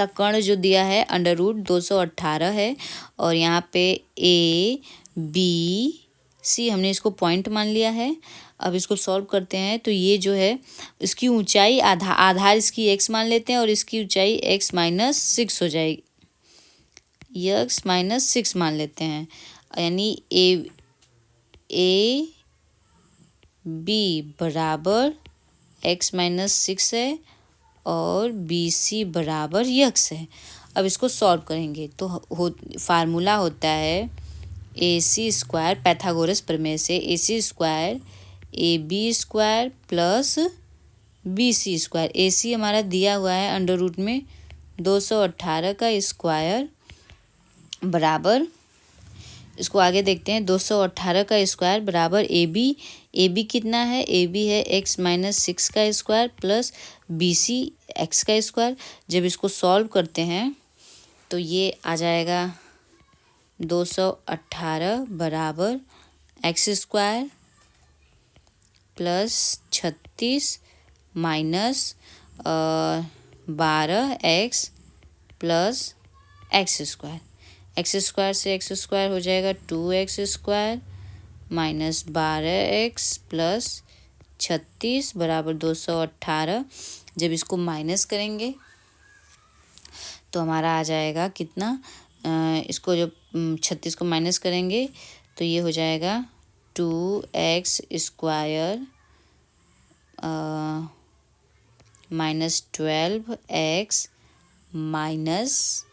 कर्ण जो दिया है √218 है, और यहाँ पे ABC हमने इसको पॉइंट मान लिया है। अब इसको सॉल्व करते हैं तो ये जो है इसकी ऊंचाई आधार इसकी x मान लेते हैं, और इसकी ऊंचाई x-6 हो जाएगी, x-6 मान लेते हैं, यानी ए बी बराबर x-6 है और BC बराबर यक्स है। अब इसको सॉल्व करेंगे तो फार्मूला होता है AC² पैथागोरस प्रमेय से AC² AB² plus BC²। AC हमारा दिया हुआ है अंडर रूट में 218 का स्क्वायर बराबर, इसको आगे देखते हैं, 218 का स्क्वायर बराबर AB कितना है, AB है x-6 का स्क्वायर प्लस BC x का स्क्वायर। जब इसको सॉल्व करते हैं तो ये आ जाएगा 218 बराबर x² plus 36 minus 12x plus x²। x² से x² हो जाएगा 2x² माइनस 12x प्लस 36 बराबर 218। जब इसको माइनस करेंगे तो हमारा आ जाएगा कितना, इसको जब 36 को माइनस करेंगे तो ये हो जाएगा 2x² माइनस 12x माइनस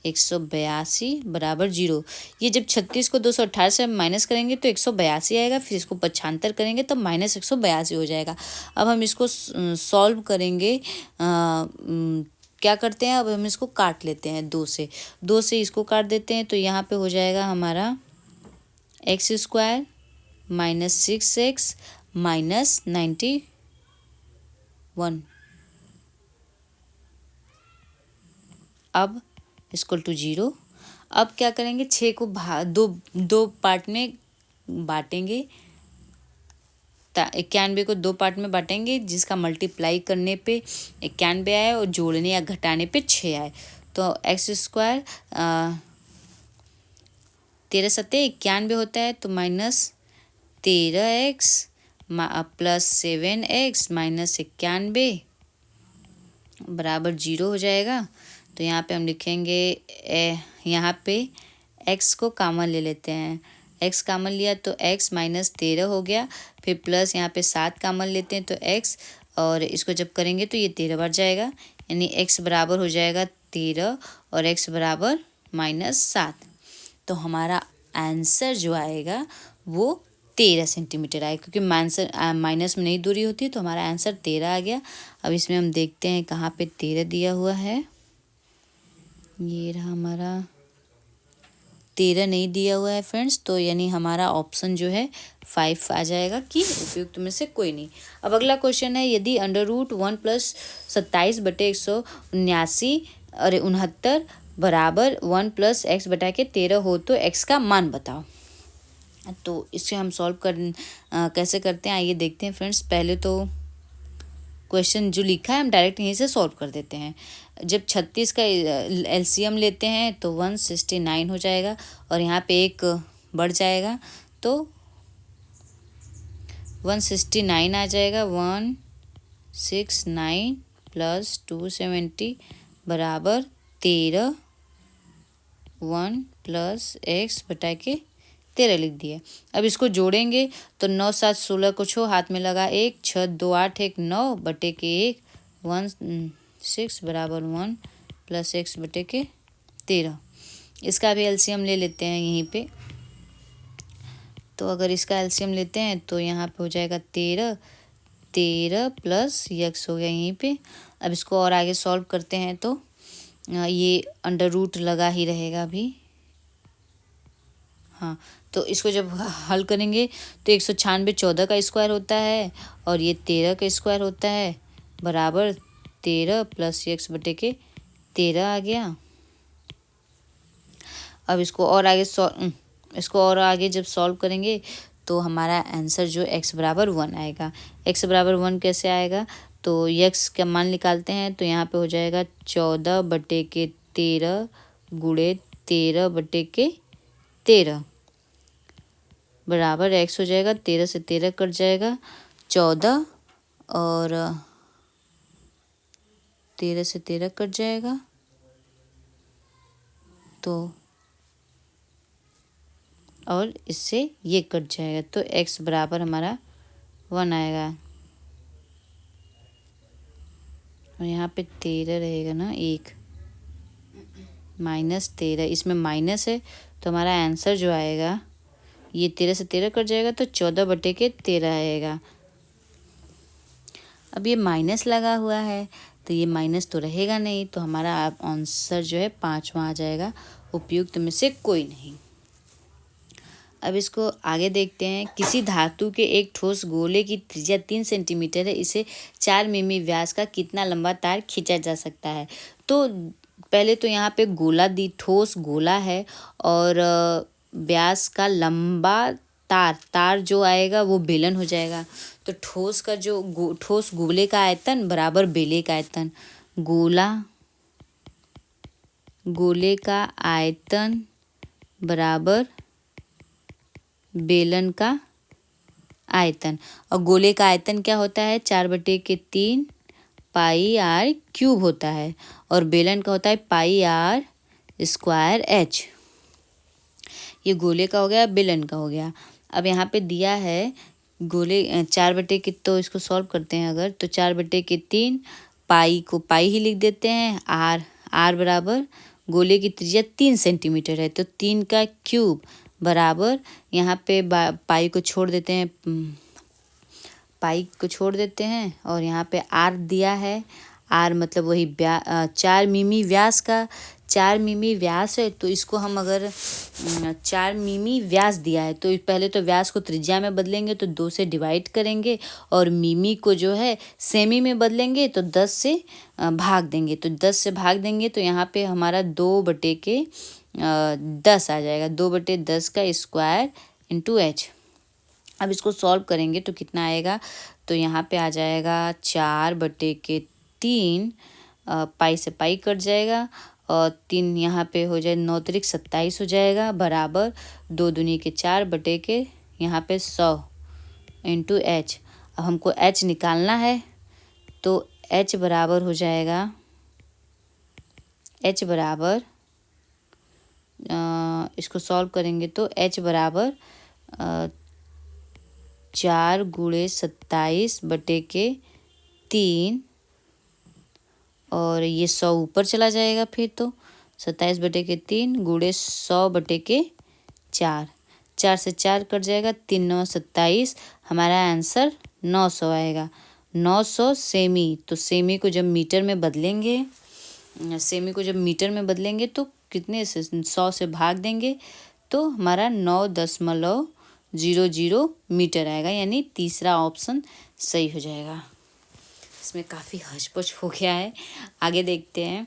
182 बराबर 0। ये जब 36 को 218 से माइनस करेंगे तो 182 आएगा, फिर इसको पक्षांतर करेंगे तो माइनस 182 हो जाएगा। अब हम इसको सॉल्व करेंगे, क्या करते हैं, अब हम इसको काट लेते हैं, 2 से इसको काट देते हैं, तो यहाँ पे हो जाएगा हमारा x² माइनस 6x माइनस 91 अब इक्वल टू 0। अब क्या करेंगे, 6 को दो पार्ट में बांटेंगे, 91 को 2 पार्ट में बांटेंगे, जिसका मल्टीप्लाई करने पे 91 आए और जोड़ने या घटाने पे 6 आए। तो x² 13 सत्ते 91 होता है, तो minus 13x plus 7x minus 91 बराबर 0 हो जाएगा। तो यहाँ पे हम लिखेंगे, यहाँ पे x को कॉमन ले लेते हैं, x कॉमन लिया तो x माइनस 13 हो गया, फिर प्लस यहाँ पे 7 कॉमन लेते हैं तो x, और इसको जब करेंगे तो ये 13 बढ़ जाएगा, यानी x बराबर हो जाएगा 13 और x बराबर -7। तो हमारा आंसर जो आएगा वो 13 सेंटीमीटर आएगा, क्योंकि माइनस में नहीं दूरी होती, तो हमारा आंसर 13 आ गया। अब इसमें हम देखते हैं कहाँ पे 13 दिया हुआ है, ये रहा हमारा 13 नहीं दिया हुआ है फ्रेंड्स, तो यानी हमारा ऑप्शन जो है 5 आ जाएगा कि उपयुक्त में से कोई नहीं। अब अगला क्वेश्चन है, यदि √1 प्लस 27/179 अरे 69 बराबर 1 प्लस x बटा के 13 हो तो x का मान बताओ। तो इसे हम सॉल्व कैसे करते हैं, आइए देखते हैं फ्रेंड्स। पहले तो क्वेश्चन जो लिखा है हम डायरेक्ट यहीं से सॉल्व कर देते हैं। जब 36 का एलसीएम लेते हैं तो 169 हो जाएगा, और यहाँ पे एक बढ़ जाएगा तो 169 आ जाएगा। 169 प्लस 270 बराबर 13, 1 प्लस x बटा के 13 लिख दिया। अब इसको जोड़ेंगे तो 9 7 16 को छो हाथ में लगा 1, 6 2 8 1 9 बटे के 1 16 बराबर 1 प्लस x बटे के 13। इसका भी एलसीएम ले लेते हैं यहीं पे। तो अगर इसका एलसीएम लेते हैं तो यहाँ पे हो जाएगा 13 प्लस x हो गया यहीं पे। अब इसको और आगे सॉल्व करते हैं तो ये अंडर रूट लगा ही रहेगा अभी, हाँ, तो इसको जब हल करेंगे तो 196 14 का स्क्वायर होता है और ये 13 का स्क्वायर होता है, बराबर 13 प्लस एक्स बटे के 13 आ गया। अब इसको और आगे जब सॉल्व करेंगे तो हमारा आंसर जो एक्स बराबर 1 आएगा। एक्स बराबर 1 कैसे आएगा, तो एक्स का मान निकालते हैं तो यहाँ पे हो जाएगा 14 बटे के 13 गुणे 13 बटे के 13 बराबर एक्स हो जाएगा। 13 से 13 कट जाएगा 14 और 13 से 13 कट जाएगा तो और इससे ये कट जाएगा तो x बराबर हमारा 1 आएगा। और यहाँ पे 13 रहेगा ना, 1 माइनस 13, इसमें माइनस है तो हमारा आंसर जो आएगा ये 13 से 13 कट जाएगा तो 14 बटे के 13 आएगा। अब ये माइनस लगा हुआ है तो ये माइनस तो रहेगा नहीं, तो हमारा आंसर जो है 5वां आ जाएगा, उपयुक्त में से कोई नहीं। अब इसको आगे देखते हैं। किसी धातु के एक ठोस गोले की त्रिज्या 3 सेंटीमीटर है, इसे 4 मिमी व्यास का कितना लंबा तार खींचा जा सकता है। तो पहले तो यहाँ पे गोला दी, ठोस गोला है और व्यास का लंबा तार जो आएगा वो बेलन हो जाएगा। तो ठोस का जो ठोस गोले का आयतन बराबर बेले का आयतन, गोले का आयतन बराबर बेलन का आयतन। और गोले का आयतन क्या होता है, 4 बटे के 3 पाई आर क्यूब होता है और बेलन का होता है पाई आर स्क्वायर एच। ये गोले का हो गया, बेलन का हो गया। अब यहाँ पे दिया है गोले 4 बटे के, तो इसको सॉल्व करते हैं अगर, तो 4 बटे के 3 पाई को पाई ही लिख देते हैं, आर बराबर गोले की त्रिज्या 3 सेंटीमीटर है तो 3 का क्यूब बराबर यहाँ पे पाई को छोड़ देते हैं, और यहाँ पे आर दिया है। आर मतलब वही 4 मिमी व्यास का, 4 मिमी व्यास है तो इसको हम अगर 4 मिमी व्यास दिया है तो पहले तो व्यास को त्रिज्या में बदलेंगे तो 2 से डिवाइड करेंगे और मिमी को जो है सेमी में बदलेंगे तो 10 से भाग देंगे। तो 10 से भाग देंगे तो यहाँ पे हमारा 2 बटे के 10 आ जाएगा, 2 बटे 10 का स्क्वायर इंटू एच। अब इसको सॉल्व करेंगे तो कितना आएगा, तो यहाँ पे आ जाएगा 4 बटे के 3 पाई से पाई कट जाएगा और 3 यहाँ पे हो जाए 9 त्रिक 27 हो जाएगा, बराबर 2 दूनी के 4 बटे के यहाँ पे 100 इंटू एच। अब हमको एच निकालना है तो एच बराबर हो जाएगा, एच बराबर इसको सॉल्व करेंगे तो एच बराबर 4 गुणे 27 बटे के 3 और ये 100 ऊपर चला जाएगा, फिर तो 27 बटे के 3 गुणे 100 बटे के 4, 4 से 4 कट जाएगा, 3 9 27, हमारा आंसर 900 आएगा। 900 सेमी, तो सेमी को जब मीटर में बदलेंगे तो कितने से 100 से भाग देंगे तो हमारा 9.00 मीटर आएगा, यानी तीसरा ऑप्शन सही हो जाएगा। इसमें काफ़ी हचपच हो गया है, आगे देखते हैं।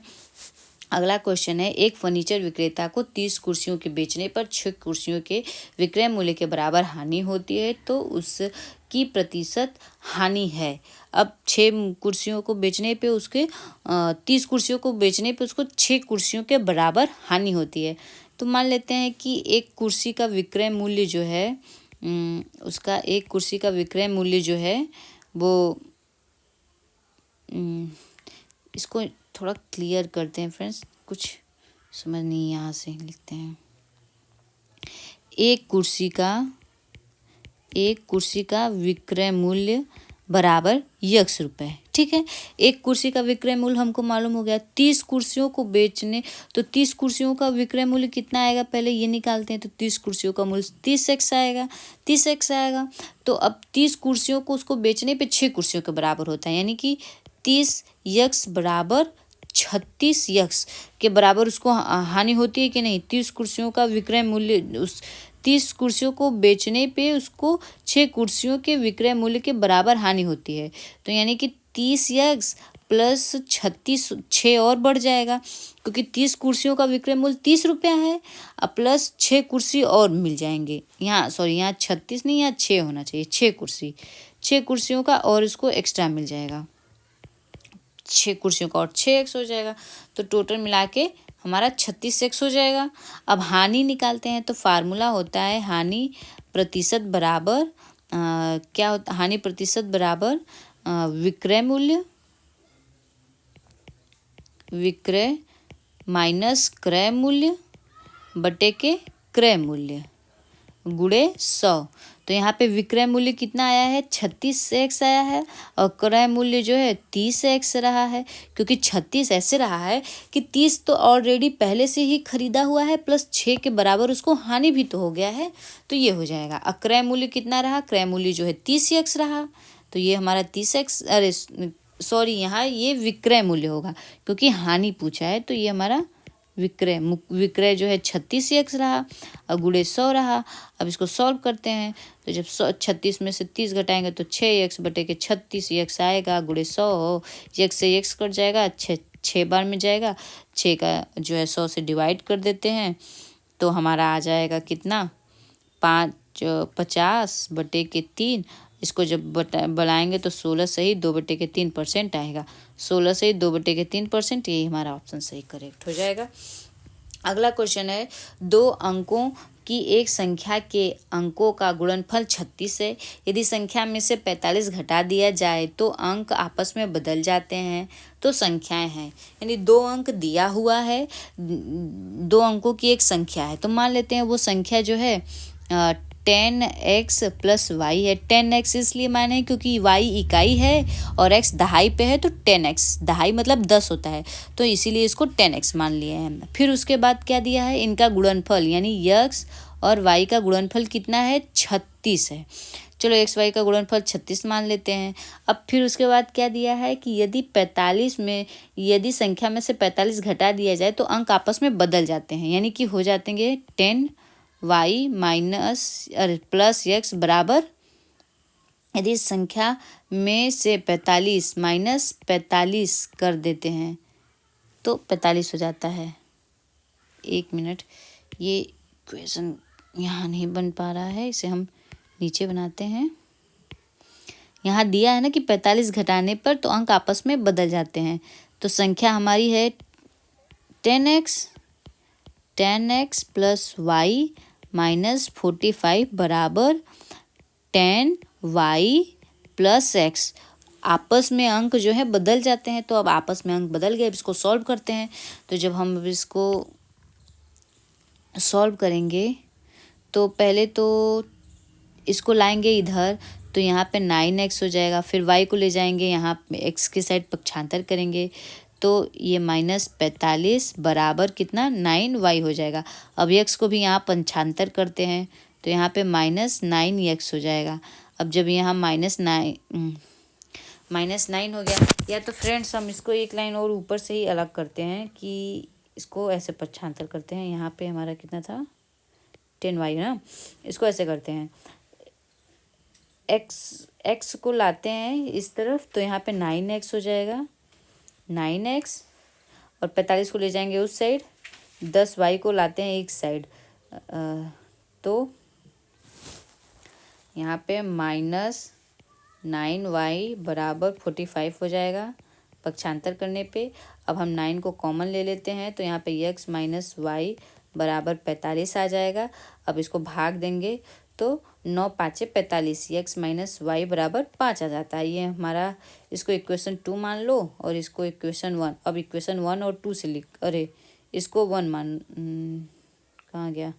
अगला क्वेश्चन है, एक फर्नीचर विक्रेता को 30 कुर्सियों के बेचने पर 6 कुर्सियों के विक्रय मूल्य के बराबर हानि होती है तो उसकी प्रतिशत हानि है। अब 6 कुर्सियों को बेचने पे उसके 30 कुर्सियों को बेचने पे उसको 6 कुर्सियों के बराबर हानि होती है। तो मान लेते हैं कि एक कुर्सी का विक्रय मूल्य जो है उसका एक कुर्सी का विक्रय मूल्य जो है वो इसको थोड़ा क्लियर करते हैं फ्रेंड्स, कुछ समझ नहीं, यहाँ से लिखते हैं। एक कुर्सी का विक्रय मूल्य बराबर x रुपए, ठीक है। एक कुर्सी का विक्रय मूल्य हमको मालूम हो गया, 30 कुर्सियों को बेचने तो 30 कुर्सियों का विक्रय मूल्य कितना आएगा, पहले ये निकालते हैं। तो 30 कुर्सियों का मूल्य 30x आएगा। तो अब 30 कुर्सियों को उसको बेचने पे 6 कुर्सियों के बराबर होता है, यानी कि 30x बराबर 36x के बराबर उसको हानि होती है कि नहीं। 30 कुर्सियों का विक्रय मूल्य, उस 30 कुर्सियों को बेचने पे उसको 6 कुर्सियों के विक्रय मूल्य के बराबर हानि होती है। तो यानी कि 30x प्लस 36 6 और बढ़ जाएगा, क्योंकि 30 कुर्सियों का विक्रय मूल्य 30 रुपया है। अब प्लस 6 कुर्सी और मिल जाएंगे, यहाँ सॉरी यहाँ 36 नहीं, यहाँ 6 होना चाहिए, 6 कुर्सियों का और इसको एक्स्ट्रा मिल जाएगा, 6 कुर्सियों का और 6x हो जाएगा। तो टोटल मिला के हमारा 36x हो जाएगा। अब हानि निकालते हैं, तो फार्मूला होता है हानि प्रतिशत बराबर क्या होता, हानि प्रतिशत बराबर विक्रय माइनस क्रय मूल्य बटे के क्रय मूल्य गुणे 100। तो यहाँ पे विक्रय मूल्य कितना आया है, 36x आया है, और क्रय मूल्य जो है 30x रहा है। क्योंकि 36 ऐसे रहा है कि 30 तो ऑलरेडी पहले से ही खरीदा हुआ है, प्लस 6 के बराबर उसको हानि भी तो हो गया है, तो ये हो जाएगा। अब क्रय मूल्य कितना रहा, क्रय मूल्य जो है 30x रहा, तो ये हमारा 30x, अरे सॉरी यहाँ ये विक्रय मूल्य होगा क्योंकि हानि पूछा है, तो ये हमारा विक्रय जो है 36x रहा और गुणे 100 रहा। अब इसको सॉल्व करते हैं, तो जब 36 में से 30 घटाएंगे तो 6x बटे के 36x आएगा, गुणे 100, x से x कट जाएगा, 6 बार में जाएगा, 6 का जो है 100 से डिवाइड कर देते हैं, तो हमारा आ जाएगा कितना, 50 बटे के 3। इसको जब बढ़ाएंगे तो 16 सही 2/3% आएगा, 16 सही 2/3%, यही हमारा ऑप्शन सही करेक्ट हो जाएगा। अगला क्वेश्चन है, 2 अंकों की एक संख्या के अंकों का गुणनफल 36 है। यदि संख्या में से 45 घटा दिया जाए तो अंक आपस में बदल जाते हैं, तो संख्याएं हैं। यानी 2 अंक दिया हुआ है, 2 अंकों की एक संख्या है, तो मान लेते हैं वो संख्या जो है 10x प्लस वाई है। 10x इसलिए माने क्योंकि y इकाई है और x दहाई पे है, तो 10x, दहाई मतलब 10 होता है, तो इसीलिए इसको 10x मान लिए हैं। फिर उसके बाद क्या दिया है, इनका गुणनफल यानी x और y का गुणनफल कितना है, 36 है। चलो x y का गुणनफल 36 मान लेते हैं। अब फिर उसके बाद क्या दिया है कि यदि संख्या में से 45 घटा दिया जाए तो अंक आपस में बदल जाते हैं, यानी कि हो जाते हैं 10y माइनस प्लस x बराबर, यदि संख्या में से 45 माइनस 45 कर देते हैं तो 45 हो जाता है। 1 मिनट, ये इक्वेशन यहाँ नहीं बन पा रहा है, इसे हम नीचे बनाते हैं। यहाँ दिया है ना कि 45 घटाने पर तो अंक आपस में बदल जाते हैं, तो संख्या हमारी है 10x प्लस वाई माइनस 45 बराबर 10y प्लस x। आपस में अंक जो है बदल जाते हैं, तो अब आपस में अंक बदल गए, अब इसको सॉल्व करते हैं। तो जब हम इसको सॉल्व करेंगे तो पहले तो इसको लाएंगे इधर, तो यहाँ पे 9x हो जाएगा, फिर y को ले जाएंगे यहाँ पे x की साइड पक्षांतर करेंगे, तो ये -45 बराबर कितना 9y हो जाएगा। अब x को भी यहाँ पंचांतर करते हैं, तो यहाँ पे -9x हो जाएगा। अब जब यहाँ -9 हो गया, या तो फ्रेंड्स हम इसको एक लाइन और ऊपर से ही अलग करते हैं कि इसको ऐसे पक्षांतर करते हैं। यहाँ पे हमारा कितना था 10y ना, इसको ऐसे करते हैं, x को लाते हैं इस तरफ, तो यहाँ पे 9x हो जाएगा, 9x, और 45 को ले जाएंगे उस साइड, 10y को लाते हैं एक साइड, तो यहाँ पे -9y बराबर 45 हो जाएगा पक्षांतर करने पे। अब हम 9 को कॉमन ले लेते हैं, तो यहाँ पे x माइनस वाई बराबर 45 आ जाएगा। अब इसको भाग देंगे तो 9 5 45, x माइनस वाई बराबर 5 आ जाता है। ये हमारा, इसको इक्वेशन 2 मान लो और इसको इक्वेशन 1। अब इक्वेशन 1 और 2 से इसको 1 कहाँ गया,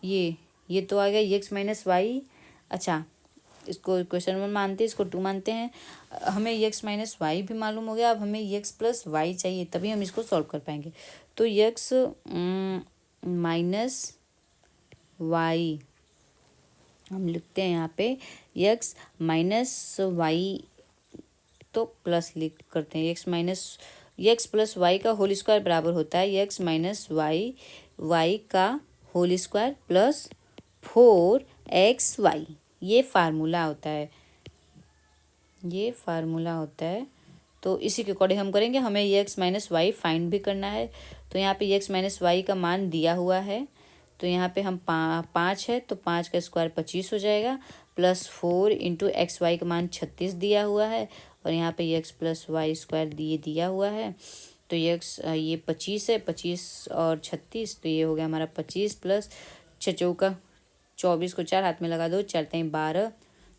ये तो आ गया x माइनस वाई। अच्छा, इसको इक्वेशन 1 मानते हैं, इसको 2 मानते हैं। हमें x माइनस वाई भी मालूम हो गया, अब हमें x प्लस वाई चाहिए, तभी हम इसको सॉल्व कर पाएंगे। तो x माइनस वाई हम लिखते हैं यहाँ पे, x माइनस वाई तो प्लस लिख करते हैं, x प्लस वाई का होल स्क्वायर बराबर होता है x माइनस वाई का होल स्क्वायर प्लस 4xy। ये फार्मूला होता है, ये फार्मूला होता है। तो इसी के अकॉर्डिंग हम करेंगे। हमें ये x माइनस वाई फाइंड भी करना है। तो यहाँ पे x माइनस वाई का मान दिया हुआ है। तो यहाँ पे हम 5 है तो 5 का स्क्वायर 25 हो जाएगा, प्लस 4 इंटू एक्स वाई का मान 36 दिया हुआ है, और यहाँ पे x प्लस वाई स्क्वायर दिया हुआ है। तो ये 25 है, 25 और 36, तो ये हो गया हमारा 25 प्लस 6 चौका 24 को 4 हाथ में लगा दो, 4 3 12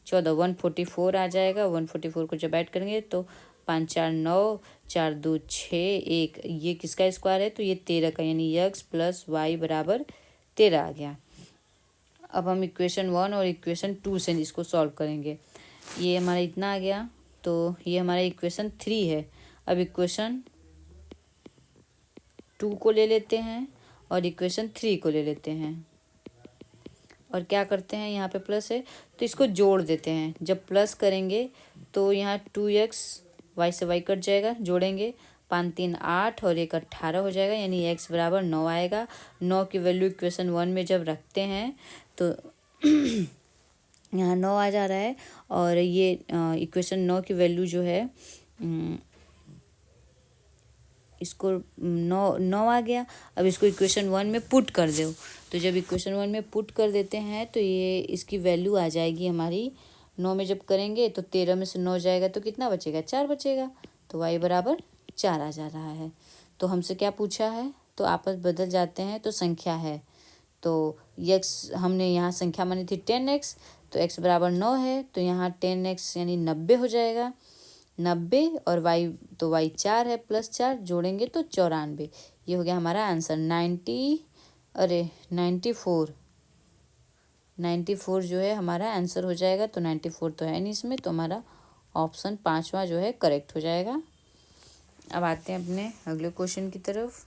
14 144 आ जाएगा। 144 को जब ऐड करेंगे तो 5 4 9 4 2 6 1, ये किसका स्क्वायर है? तो ये 13 का, यानी x प्लस वाई बराबर 13 आ गया। अब हम इक्वेशन 1 और इक्वेशन 2 से इसको सॉल्व करेंगे। ये हमारा इतना आ गया, तो ये हमारा इक्वेशन 3 है। अब इक्वेशन 2 को ले लेते हैं और इक्वेशन 3 को ले लेते हैं, और क्या करते हैं, यहाँ पे प्लस है तो इसको जोड़ देते हैं। जब प्लस करेंगे तो यहाँ 2x, वाई से वाई कट जाएगा, जोड़ेंगे 5 3 8 और 1 18 हो जाएगा, यानी x बराबर 9 आएगा। 9 की वैल्यू इक्वेशन 1 में जब रखते हैं तो यहाँ 9 आ जा रहा है, और ये इक्वेशन 9 की वैल्यू जो है इसको 9 आ गया। अब इसको इक्वेशन 1 में पुट कर दो। तो जब इक्वेशन 1 में पुट कर देते हैं तो ये इसकी वैल्यू आ जाएगी हमारी 9 में जब करेंगे तो 13 में से 9 जाएगा तो कितना बचेगा? 4 बचेगा। तो y बराबर 4 आ जा रहा है। तो हमसे क्या पूछा है? तो आपस बदल जाते हैं तो संख्या है। तो x हमने यहाँ संख्या मानी थी 10x, तो x बराबर 9 है, तो यहाँ 10x यानी 90 हो जाएगा। 90 और y, तो y 4 है, प्लस 4 जोड़ेंगे तो 94। ये हो गया हमारा आंसर। 94 जो है हमारा आंसर हो जाएगा। तो 94 तो है नहीं इसमें, तो हमारा ऑप्शन 5वां जो है करेक्ट हो जाएगा। अब आते हैं अपने अगले क्वेश्चन की तरफ।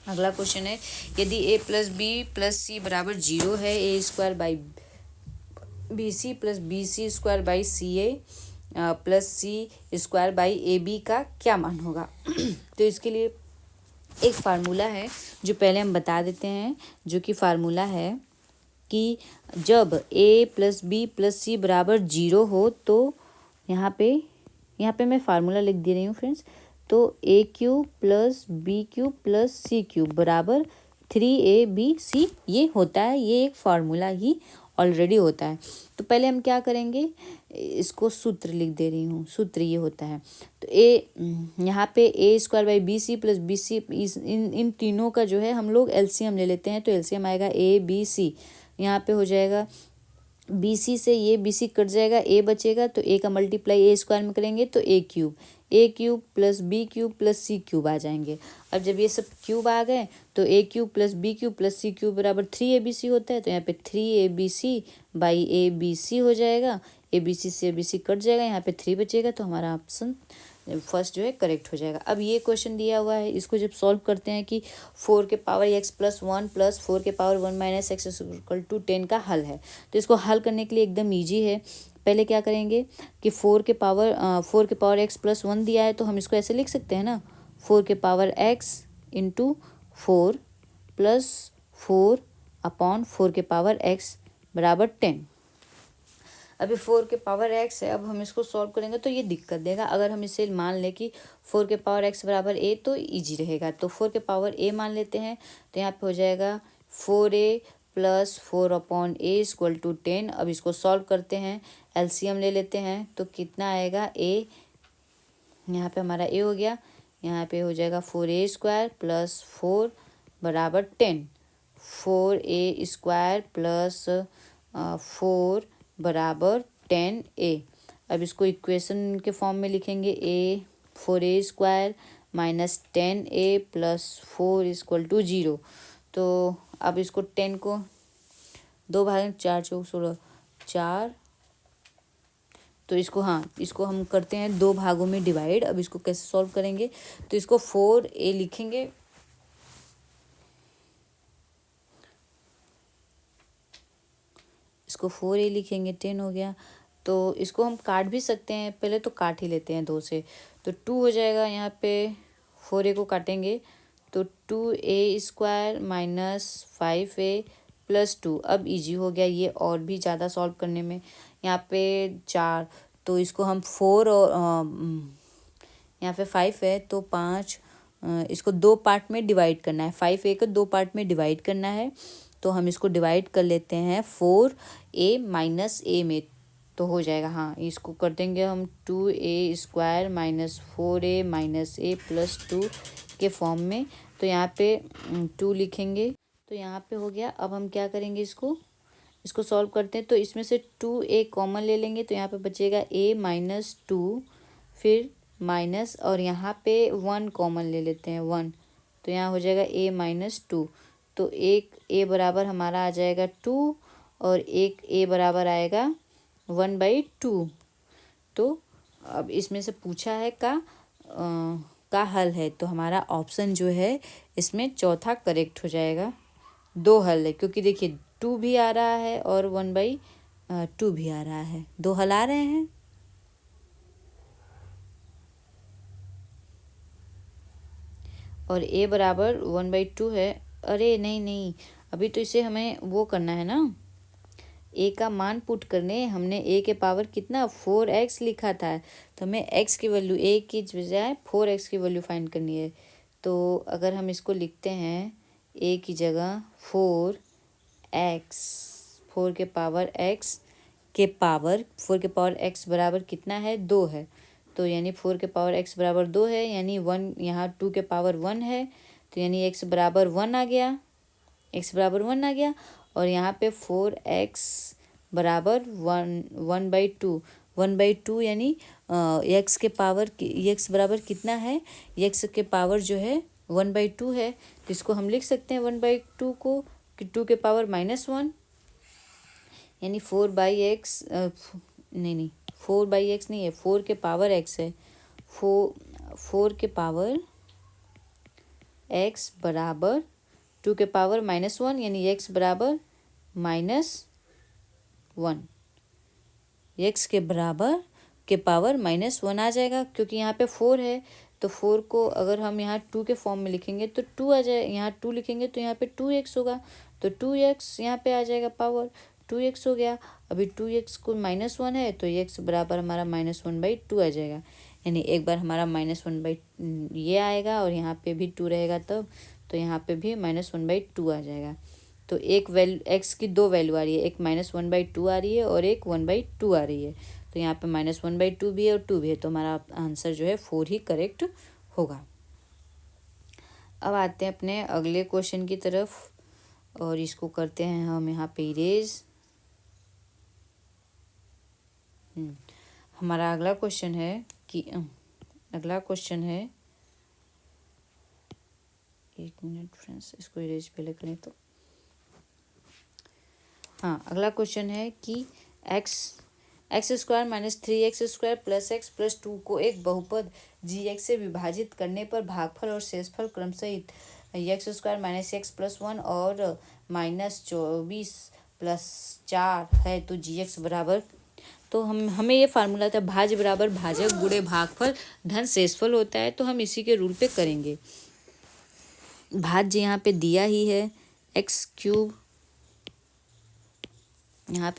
अगला क्वेश्चन है, यदि a plus B plus C बराबर 0 है, A square by B C plus B C square by C A plus C square by A B का क्या मान होगा? तो इसके लिए एक फार्मूला है जो पहले हम बता देते हैं, जो कि फार्मूला है कि जब a plus B plus C बराबर 0 हो, तो यहाँ पे मैं फार्मूला लिख दे रही हूँ फ्रेंड्स। तो a cube plus B cube plus C cube बराबर 3abc ये होता है। ये एक फार्मूला ही ऑलरेडी होता है। तो पहले हम क्या करेंगे, इसको सूत्र लिख दे रही हूँ। सूत्र ये होता है, तो यहाँ पे A square by B C plus B C, इन तीनों का जो है हम लोग एलसीएम ले लेते हैं। तो एलसीएम आएगा ए बी सी। यहाँ पे हो जाएगा बी सी से ये बी सी कट जाएगा, ए बचेगा, तो ए का मल्टीप्लाई ए स्क्वायर में करेंगे तो A cube plus B cube plus C cube आ जाएंगे। अब जब ये सब क्यूब आ गए तो A cube plus B cube plus C cube बराबर 3abc होता है। तो यहाँ पे 3abc by A B C हो जाएगा। ए बी सी से ए बी सी कट जाएगा, यहाँ पे 3 बचेगा, तो हमारा ऑप्शन फर्स्ट जो है करेक्ट हो जाएगा। अब ये क्वेश्चन दिया हुआ है, इसको जब सॉल्व करते हैं कि 4 के पावर x प्लस 1 प्लस 4 के power 1 minus x equal to 10 का हल है। तो इसको हल करने के लिए एकदम ईजी है। पहले क्या करेंगे कि 4 के पावर x प्लस 1 दिया है, तो हम इसको ऐसे लिख सकते हैं ना, 4 के power x into 4 plus 4 upon 4 के पावर x बराबर 10। अभी 4 के पावर x है, अब हम इसको सॉल्व करेंगे तो ये दिक्कत देगा। अगर हम इसे मान लें कि 4 के पावर x बराबर a, तो इजी रहेगा। तो 4 के पावर a मान लेते हैं, तो यहाँ पे हो जाएगा 4a plus 4 upon a equal to 10। अब इसको सॉल्व करते हैं, एलसीएम ले लेते हैं, तो कितना आएगा a, यहाँ पे हमारा a हो गया, यहाँ पे हो जाएगा 4a स्क्वायर प्लस 4 बराबर 10। 4a स्क्वायर प्लस 4 बराबर 10a। अब इसको इक्वेशन के फॉर्म में लिखेंगे, a 4a square minus 10a plus 4 equal to 0। तो अब इसको 10 को 2 भाग 4 चौक 16 4, तो इसको हम करते हैं 2 भागों में डिवाइड। अब इसको कैसे सॉल्व करेंगे, तो इसको 4a लिखेंगे, इसको 4a लिखेंगे, 10 हो गया। तो इसको हम काट भी सकते हैं, पहले तो काट ही लेते हैं 2 से, तो 2 हो जाएगा। यहाँ पे 4a को काटेंगे तो 2a² माइनस 5a+2। अब इजी हो गया ये और भी ज़्यादा सॉल्व करने में। यहाँ पे 4, तो इसको हम 4 और यहाँ पे 5 है तो 5, इसको 2 पार्ट में डिवाइड करना है। 5a को 2 पार्ट में डिवाइड करना है, तो हम इसको डिवाइड कर लेते हैं 4a - a में, तो हो जाएगा। हाँ, इसको कर देंगे हम 2a² माइनस 4a - a+2 के फॉर्म में। तो यहाँ पे 2 लिखेंगे, तो यहाँ पे हो गया। अब हम क्या करेंगे, इसको सॉल्व करते हैं। तो इसमें से 2a कॉमन ले लेंगे, तो यहाँ पे बचेगा a-2, फिर माइनस, और यहाँ पे 1 कॉमन ले लेते हैं, 1, तो यहाँ हो जाएगा a-2। तो एक a बराबर हमारा आ जाएगा 2 और एक a बराबर आएगा 1/2। तो अब इसमें से पूछा है का हल है, तो हमारा ऑप्शन जो है इसमें चौथा करेक्ट हो जाएगा। 2 हल है, क्योंकि देखिए 2 भी आ रहा है और 1/2 भी आ रहा है, 2 हल आ रहे हैं। और a बराबर 1/2 है। अरे नहीं, अभी तो इसे हमें वो करना है ना, a का मान पुट करने। हमने a के पावर कितना 4x लिखा था, तो हमें x की वैल्यू, a की बजाय 4x की वैल्यू फाइंड करनी है। तो अगर हम इसको लिखते हैं a की जगह 4x, 4 के पावर x बराबर कितना है, 2 है। तो यानी 4 के पावर x बराबर 2 है, यानी 1, यहाँ 2 के पावर 1 है, तो यानी x बराबर 1 आ गया, और यहाँ पे 4x बराबर 1/2, 1/2 यानी x के पावर, x बराबर कितना है, x के पावर जो है 1/2 है। तो इसको हम लिख सकते हैं 1/2 को कि 2 के पावर -1, यानी 4/x, नहीं 4/x नहीं है, 4 के पावर x है। 4 के पावर x बराबर 2 के पावर -1, यानी x बराबर -1, x के बराबर के पावर -1 आ जाएगा, क्योंकि यहाँ पे 4 है। तो 4 को अगर हम यहाँ 2 के फॉर्म में लिखेंगे तो 2 आ जाए, यहाँ 2 लिखेंगे तो यहाँ पे 2x होगा, तो 2x यहाँ पे आ जाएगा, पावर 2x हो गया। अभी 2x को -1 है, तो x बराबर हमारा -1/2 आ जाएगा, यानी एक बार हमारा -1 ये आएगा और यहाँ पे भी 2 रहेगा तब, तो यहाँ पे भी -1/2 आ जाएगा। तो एक वैल्यू, x की 2 वैल्यू आ रही है, एक -1/2 आ रही है और एक 1/2 आ रही है। तो यहाँ पे -1/2 भी है और 2 भी है, तो हमारा आंसर जो है 4 ही करेक्ट होगा। अब आते हैं अपने अगले क्वेश्चन की तरफ, और इसको करते हैं हम यहाँ पे इरेज। हमारा अगला क्वेश्चन है एक मिनट फ्रेंड्स, इसको इरेज पहले करें तो। हाँ, अगला क्वेश्चन है कि x² - 3x² + x+2 को एक बहुपद gx से विभाजित करने पर भागफल और शेषफल क्रमशः x² - x+1 और -24 + 4 है, तो gx बराबर, तो हमें ये फार्मूला था भाज्य बराबर भाजक गुणे भागफल धन शेषफल होता है, तो हम इसी के रूल पे करेंगे। भाज्य यहाँ पे दिया ही है x3, यहाँ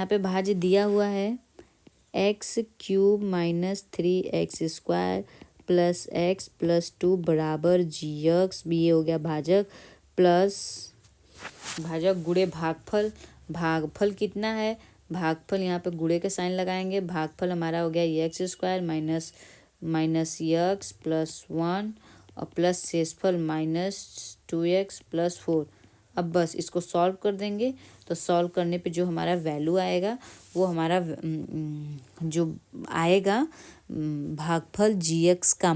पे भाज्य दिया हुआ है x³ - 3x² + x+2 बराबर gx, भी ये हो गया भाजक, प्लस भाजक गुणे भागफल। भागफल कितना है, भागफल यहाँ पे गुणे के साइन लगाएंगे, भागफल हमारा हो गया x² माइनस x +1 और प्लस शेषफल -2x + 4। अब बस इसको सॉल्व कर देंगे, तो सॉल्व करने पे जो हमारा वैल्यू आएगा वो हमारा जो आएगा भागफल gx का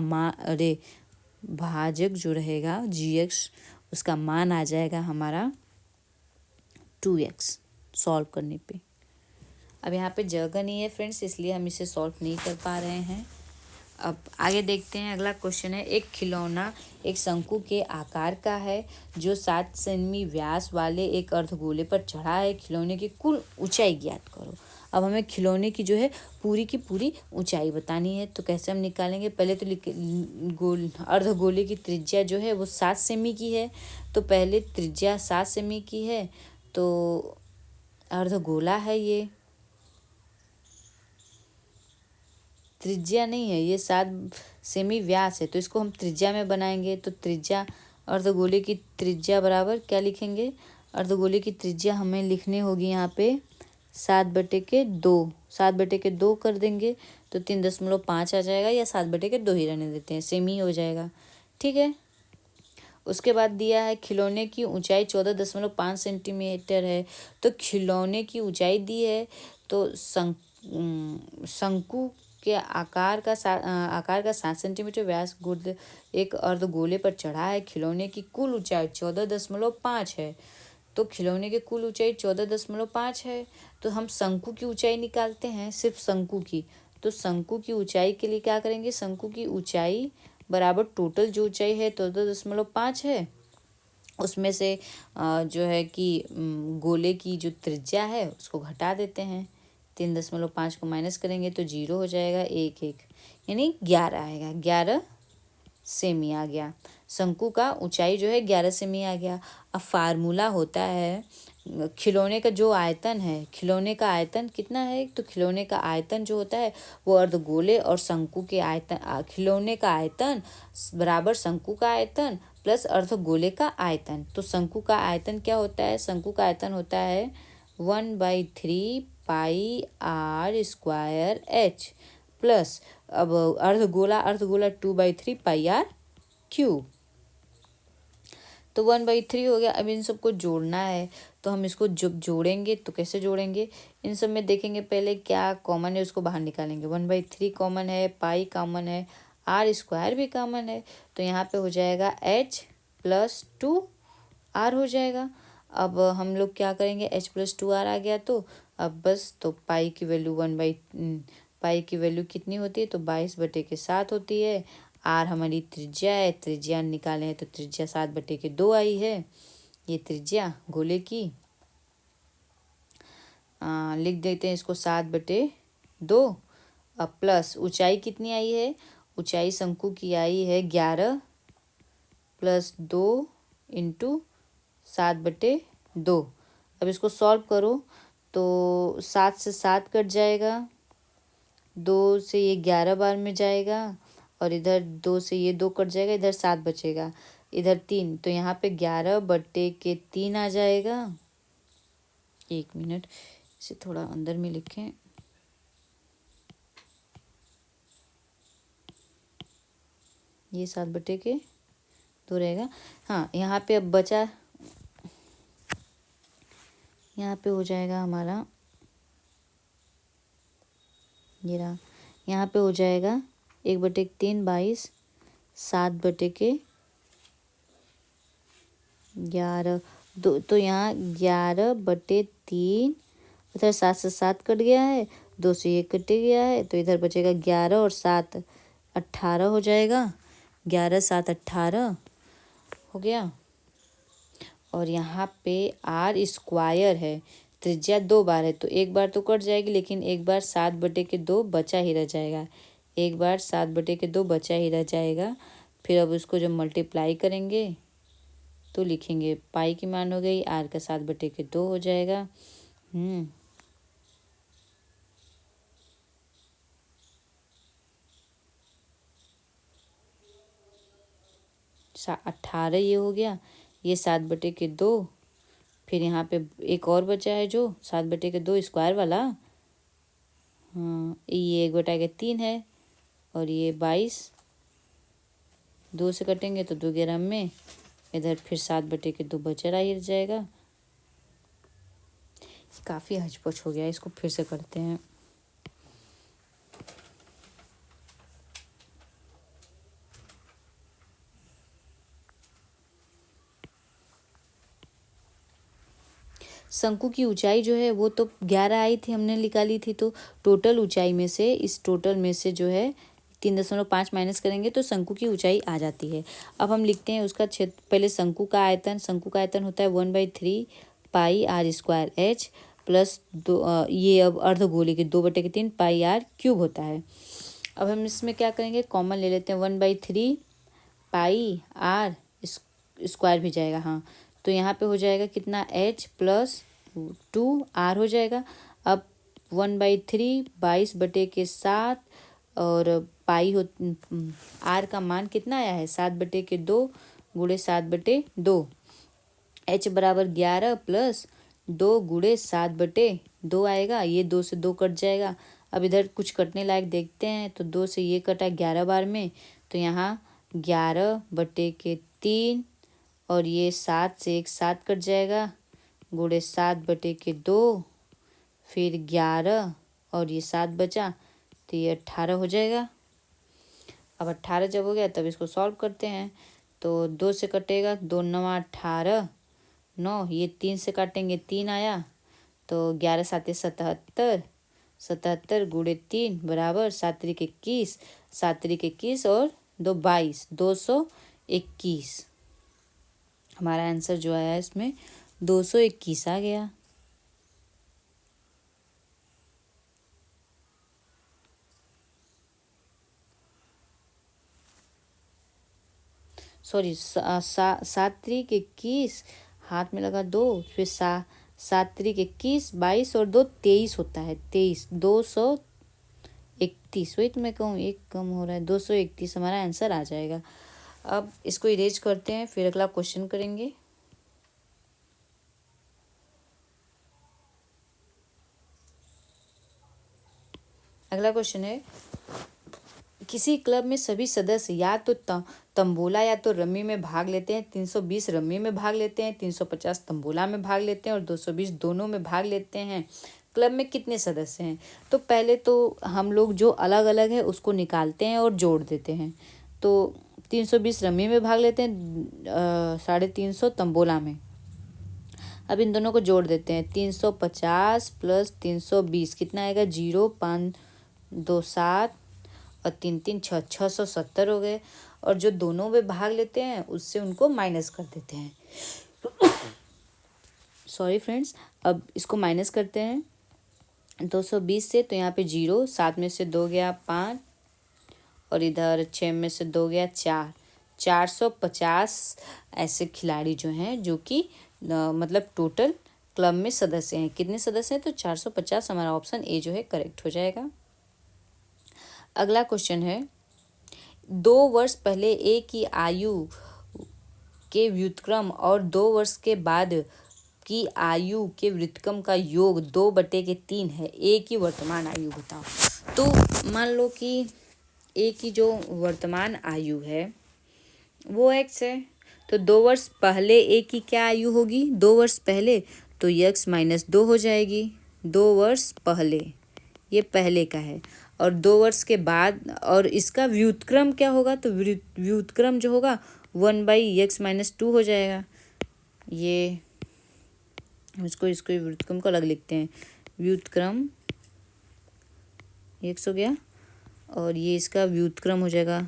भाजक जो रहेगा gx, उसका मान आ जाएगा हमारा 2x सॉल्व करने पे। अब यहाँ पे जगह नहीं है फ्रेंड्स, इसलिए हम इसे सॉल्व नहीं कर पा रहे हैं। अब आगे देखते हैं, अगला क्वेश्चन है एक खिलौना एक शंकु के आकार का है जो 7 सेमी व्यास वाले एक अर्धगोले पर चढ़ा है, खिलौने की कुल ऊंचाई ज्ञात करो। अब हमें खिलौने की जो है पूरी की पूरी ऊंचाई बतानी है। तो कैसे हम निकालेंगे, पहले तो अर्धगोले की त्रिज्या जो है वो 7 सेमी की है। तो पहले त्रिज्या 7 सेमी की है, तो अर्धगोला है ये, त्रिज्या नहीं है, ये 7 सेमी व्यास है, तो इसको हम त्रिज्या में बनाएंगे। तो त्रिज्या अर्धगोले की त्रिज्या बराबर क्या लिखेंगे, अर्धगोले की त्रिज्या हमें लिखनी होगी यहाँ पे 7/2, 7/2 कर देंगे तो 3.5 आ जाएगा, या 7/2 ही रहने देते हैं, सेमी हो जाएगा। ठीक है। उसके बाद दिया है खिलौने की ऊंचाई 14.5 सेंटीमीटर है। तो खिलौने की ऊंचाई दी है, तो शंकु के आकार का 7 सेंटीमीटर व्यास गुर्द एक अर्धगोले पर चढ़ा है। खिलौने की कुल ऊंचाई 14.5 है। तो खिलौने की कुल ऊंचाई 14.5 है। तो हम शंकु की ऊंचाई निकालते हैं, सिर्फ शंकु की। तो शंकु की ऊंचाई के लिए क्या करेंगे, शंकु की ऊंचाई बराबर टोटल जो ऊंचाई है 14.5 है, उसमें से जो है कि गोले की जो त्रिज्या है उसको घटा देते हैं। 3.5 को माइनस करेंगे तो 0 हो जाएगा, 1 यानी 11 आएगा, 11 सेमी आ गया। शंकु का ऊंचाई जो है 11 सेमी आ गया। अब फार्मूला होता है खिलौने का जो आयतन है, खिलौने का आयतन कितना है, तो खिलौने का आयतन जो होता है वो अर्धगोले और शंकु के आयतन, खिलौने का आयतन बराबर शंकु का आयतन प्लस अर्धगोले का आयतन। तो शंकु का आयतन क्या होता है, शंकु का आयतन होता है 1/3 पाई r स्क्वायर h प्लस अब अर्धगोला 2/3 पाई r क्यूब। तो 1/3 हो गया। अब इन सबको जोड़ना है, तो हम इसको जब जोड़ेंगे तो कैसे जोड़ेंगे, इन सब में देखेंगे पहले क्या कॉमन है उसको बाहर निकालेंगे। 1/3 कॉमन है, पाई कॉमन है, r स्क्वायर भी कॉमन है, तो यहाँ पे हो जाएगा h + 2r हो जाएगा। अब हम लोग क्या करेंगे, h + 2r आ गया, तो अब बस तो पाई की वैल्यू कितनी होती है, तो 22/7 होती है। आर हमारी त्रिज्या है, त्रिज्या निकाले हैं तो त्रिज्या 7/2 आई है, ये त्रिज्या गोले की। लिख देते हैं इसको 7/2। अब प्लस ऊंचाई कितनी आई है, ऊंचाई शंकु की आई है 11 + 2 × 7/2। अब इसको सॉल्व करो तो 7 से 7 कट जाएगा, 2 से ये 11 बार में जाएगा, और इधर 2 से ये 2 कट जाएगा, इधर 7 बचेगा, इधर 3, तो यहाँ पे 11/3 आ जाएगा। 1 मिनट, इसे थोड़ा अंदर में लिखें। ये 7/2 रहेगा। हाँ, यहाँ पे अब बचा, यहाँ पे हो जाएगा हमारा, ये रहा, यहाँ पे हो जाएगा 1/3 22, 7/11 2, तो यहाँ 11/3, उधर 7 से 7 कट गया है, 2 से 1 कट गया है, तो इधर बचेगा 11 और 7 18 हो जाएगा, 11 7 18 हो गया। और यहाँ पे r स्क्वायर है, त्रिज्या 2 बार है, तो 1 बार तो कट जाएगी, लेकिन 1 बार 7/2 बचा ही रह जाएगा, 1 बार 7/2 बचा ही रह जाएगा। फिर अब उसको जब मल्टीप्लाई करेंगे तो लिखेंगे, पाई की मान हो गई, r का 7/2 हो जाएगा। 18 ये हो गया, ये 7/2। फिर यहाँ पे एक और बचा है जो 7/2 स्क्वायर वाला, हाँ, ये 1/3 है, और ये 22, 2 से कटेंगे तो 2 11 में, इधर फिर 7/2 बचा रह जाएगा। काफ़ी हचपच हो गया, इसको फिर से करते हैं। शंकु की ऊंचाई जो है वो तो 11 आई थी, हमने निकाली थी, तो टोटल ऊंचाई में से, इस टोटल में से जो है 3.5 माइनस करेंगे तो शंकु की ऊंचाई आ जाती है। अब हम लिखते हैं उसका क्षेत्र, पहले शंकु का आयतन होता है 1/3 पाई r स्क्वायर h प्लस ये अब अर्धगोले के 2/3 पाई आर क्यूब होता है। अब हम इसमें क्या करेंगे, कॉमन ले लेते हैं, 1/3 पाई आर स्क्वायर भी जाएगा, हाँ, तो यहाँ पे हो जाएगा कितना, h प्लस 2r हो जाएगा। अब 1/3 22/7 और पाई हो आर का मान कितना आया है 7/2 गुणे 7/2, h बराबर 11 प्लस 2 गुणे 7/2 आएगा। ये 2 से 2 कट जाएगा। अब इधर कुछ कटने लायक देखते हैं, तो 2 से ये कटा 11 बार में, तो यहाँ 11/3 और ये 7 से एक 7 कट जाएगा, गुणे 7/2, फिर 11 और ये 7 बचा, तो ये 18 हो जाएगा। अब 18 जब हो गया तब इसको सॉल्व करते हैं, तो 2 से कटेगा, 2 9 18, 9, ये 3 से काटेंगे 3 आया, तो 11 7 77, 77 गुणे 3 बराबर 7 3 21, 7 3 21 और 2 22, 221। हमारा आंसर जो आया इसमें 221 आ गया। सॉरी, 7 3 21, हाथ में लगा 2, फिर 7 3 21, 22 और 2 23 होता है, 23, 231, वही तो मैं कहूँ एक कम हो रहा है, 231 हमारा आंसर आ जाएगा। अब इसको इरेज करते हैं, फिर अगला क्वेश्चन करेंगे। अगला क्वेश्चन है, किसी क्लब में सभी सदस्य या तो तंबोला या तो रम्मी में भाग लेते हैं। 320 रम्मी में भाग लेते हैं, 350 तंबोला में भाग लेते हैं और 220 दोनों में भाग लेते हैं। क्लब में कितने सदस्य हैं? तो पहले तो हम लोग जो अलग अलग है उसको निकालते हैं और जोड़ देते हैं। तो 320 रम्मी में भाग लेते हैं, 350 तंबोला में। अब इन दोनों को जोड़ देते हैं, 350 प्लस 320 कितना आएगा, 0 5 2 7 और 3 3 6 670 हो गए। और जो दोनों में भाग लेते हैं उससे उनको माइनस कर देते हैं। सॉरी फ्रेंड्स, अब इसको माइनस करते हैं 220 से, तो यहाँ पे 0, 7 में से 2 गया 5 और इधर 6 में से 2 गया 4, 450 ऐसे खिलाड़ी जो हैं जो कि मतलब टोटल क्लब में सदस्य हैं। कितने सदस्य हैं? तो 450, हमारा ऑप्शन ए जो है करेक्ट हो जाएगा। अगला क्वेश्चन है, 2 वर्ष पहले ए की आयु के व्युत्क्रम और 2 वर्ष के बाद की आयु के व्युत्क्रम का योग 2/3 है। ए की वर्तमान आयु बताओ। तो मान लो कि ए की जो वर्तमान आयु है वो x है, तो 2 वर्ष पहले ए की क्या आयु होगी? 2 वर्ष पहले, तो x - 2 हो जाएगी। 2 वर्ष पहले, ये पहले का है, और 2 वर्ष के बाद, और इसका व्युत्क्रम क्या होगा? तो व्युत्क्रम जो होगा 1/x - 2 हो जाएगा। ये इसको व्युत्क्रम को अलग लिखते हैं, व्युत्क्रम x हो गया, और ये इसका व्युत्क्रम हो जाएगा,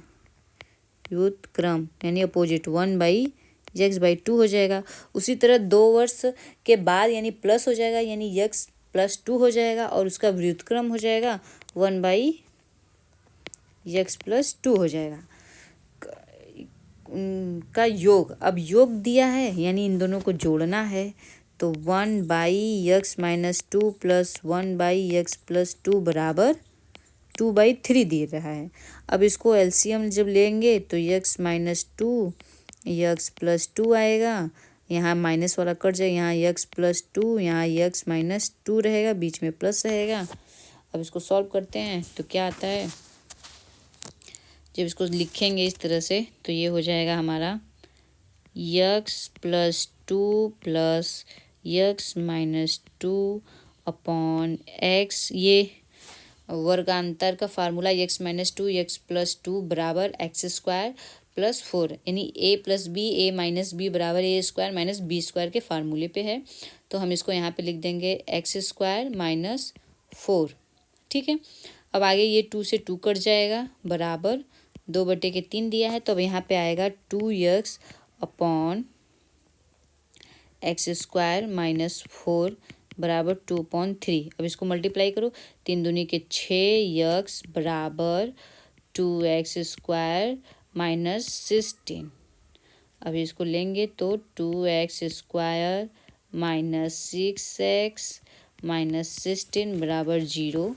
व्युत्क्रम यानी अपोजिट 1/x/2 हो जाएगा। उसी तरह 2 वर्ष के बाद यानी प्लस हो जाएगा, यानी x + 2 हो जाएगा, और उसका व्युत्क्रम हो जाएगा 1/x + 2 हो जाएगा। का योग, अब योग दिया है यानी इन दोनों को जोड़ना है, तो 1/x - 2 प्लस 1/x + 2 बराबर 2/3 दे रहा है। अब इसको एलसीएम जब लेंगे तो x - 2 x + 2 आएगा, यहाँ माइनस वाला कट जाएगा, यहाँ x + 2, यहाँ x - 2 रहेगा, बीच में प्लस रहेगा। अब इसको सॉल्व करते हैं तो क्या आता है, जब इसको लिखेंगे इस तरह से तो ये हो जाएगा हमारा x + 2 plus x - 2 upon x, ये वर्गांतर का फार्मूला x - 2 x + 2 बराबर x² + 4, यानी a + b a - b बराबर a² - b² के फार्मूले पे है। तो हम इसको यहाँ पे लिख देंगे x² - 4, ठीक है। अब आगे ये 2 से 2 कट जाएगा, बराबर 2/3 दिया है, तो अब यहाँ पे आएगा 2x अपॉन x² - 4 बराबर 2/3। अब इसको मल्टीप्लाई करो, 3 दूनी के 6x बराबर 2x² माइनस 16। अब इसको लेंगे तो 2x² माइनस 6x माइनस 16 बराबर 0।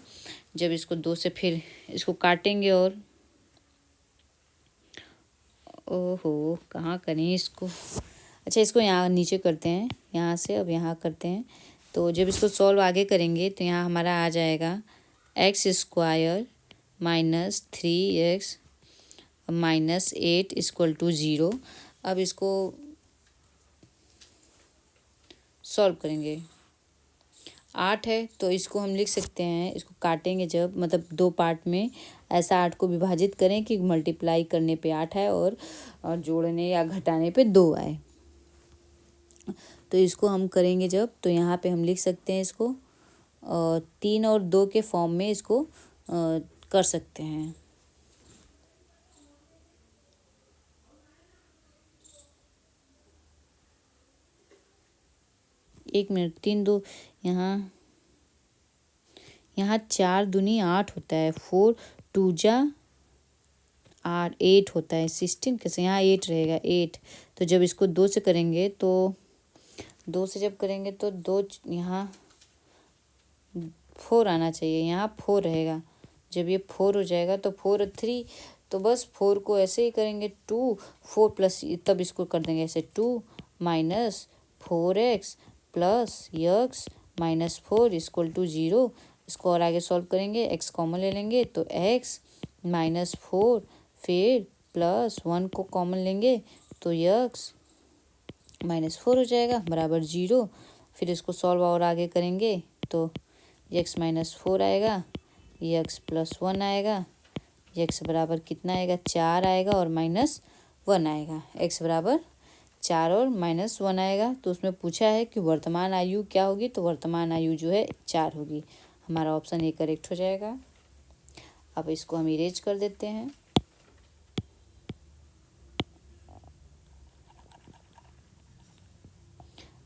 जब इसको 2 से फिर इसको काटेंगे और ओहो कहाँ करें इसको, अच्छा इसको यहाँ नीचे करते हैं, यहाँ से अब यहाँ करते हैं। तो जब इसको सॉल्व आगे करेंगे तो यहाँ हमारा आ जाएगा x² minus 3x minus 8 equal to 0। अब इसको सॉल्व करेंगे, 8 है तो इसको हम लिख सकते हैं, इसको काटेंगे जब मतलब 2 पार्ट में, ऐसा 8 को विभाजित करें कि मल्टीप्लाई करने पे 8 है और जोड़ने या घटाने पे 2 आए। तो इसको हम करेंगे जब, तो यहाँ पे हम लिख सकते हैं इसको 3 और 2 के फॉर्म में इसको कर सकते हैं। एक मिनट, 3 2 यहाँ 4 दूनी 8 होता है, 4 2 जा 8 8 होता है, 16 कैसे, यहाँ 8 रहेगा 8। तो जब इसको 2 से करेंगे तो 2 से जब करेंगे तो 2 यहाँ 4 आना चाहिए, यहाँ 4 रहेगा। जब ये 4 हो जाएगा तो 4 और 3, तो बस 4 को ऐसे ही करेंगे 2 4 प्लस, तब इसको कर देंगे ऐसे 2 minus 4x plus x minus 4 equal to 0। इसको और आगे सॉल्व करेंगे, x कॉमन ले लेंगे तो x माइनस 4 फिर प्लस 1 को कॉमन लेंगे तो x माइनस 4 हो जाएगा बराबर 0। फिर इसको सॉल्व और आगे करेंगे तो x माइनस 4 आएगा, x प्लस 1 आएगा, x बराबर कितना आएगा 4 आएगा और माइनस 1 आएगा, x बराबर 4 और माइनस 1 आएगा। तो उसमें पूछा है कि वर्तमान आयु क्या होगी, तो वर्तमान आयु जो है 4 होगी। हमारा ऑप्शन ए करेक्ट हो जाएगा। अब इसको हम इरेज कर देते हैं।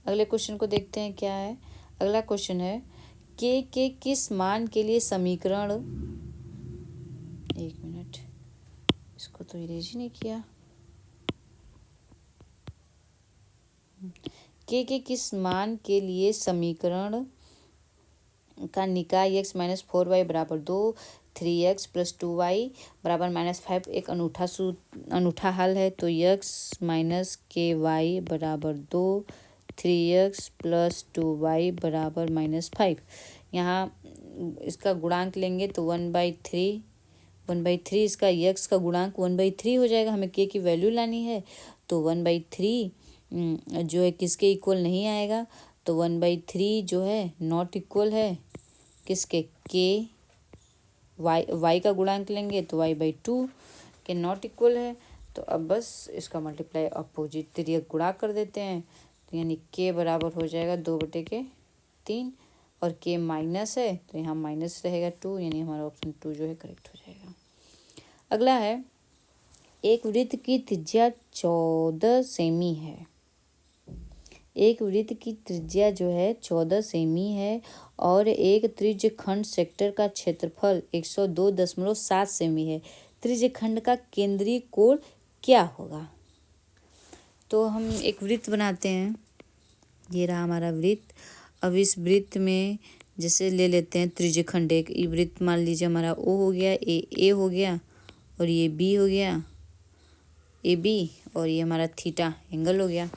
अगले क्वेश्चन को देखते हैं क्या है। अगला क्वेश्चन है के किस मान के लिए समीकरण, एक मिनट इसको तो इरेज ही नहीं किया, के किस मान के लिए समीकरण का निकाय x माइनस 4y बराबर 2 3x प्लस 2y बराबर माइनस 5 एक अनूठा हल है। तो x माइनस के वाई बराबर 2 3x प्लस 2y बराबर माइनस 5। यहाँ इसका गुणांक लेंगे तो 1/3 इसका x का गुणांक 1/3 हो जाएगा। हमें k की वैल्यू लानी है तो 1/3 जो है किसके इक्वल नहीं आएगा, तो 1/3 जो है नॉट इक्वल है किसके, के y का गुणांक लेंगे तो y/2 के नॉट इक्वल है। तो अब बस इसका मल्टीप्लाई अपोजिट तिर्यक गुणा कर देते हैं, तो यानी k बराबर हो जाएगा 2/3 और k माइनस है तो यहाँ माइनस रहेगा 2, यानी हमारा ऑप्शन 2 जो है करेक्ट हो जाएगा। अगला है एक वृत्त की त्रिज्या 14 सेमी है। एक वृत्त की त्रिज्या जो है 14 सेमी है और एक त्रिज्यखंड सेक्टर का क्षेत्रफल 102.7 सेमी है। त्रिज्यखंड का केंद्रीय कोण क्या होगा। तो हम एक वृत्त बनाते हैं, ये रहा हमारा वृत्त। अब इस वृत्त में जैसे ले लेते हैं त्रिज्यखंड, एक ये वृत्त मान लीजिए हमारा ओ हो गया, ए हो गया और ये बी हो गया, ए बी, और ये हमारा थीटा एंगल हो गया।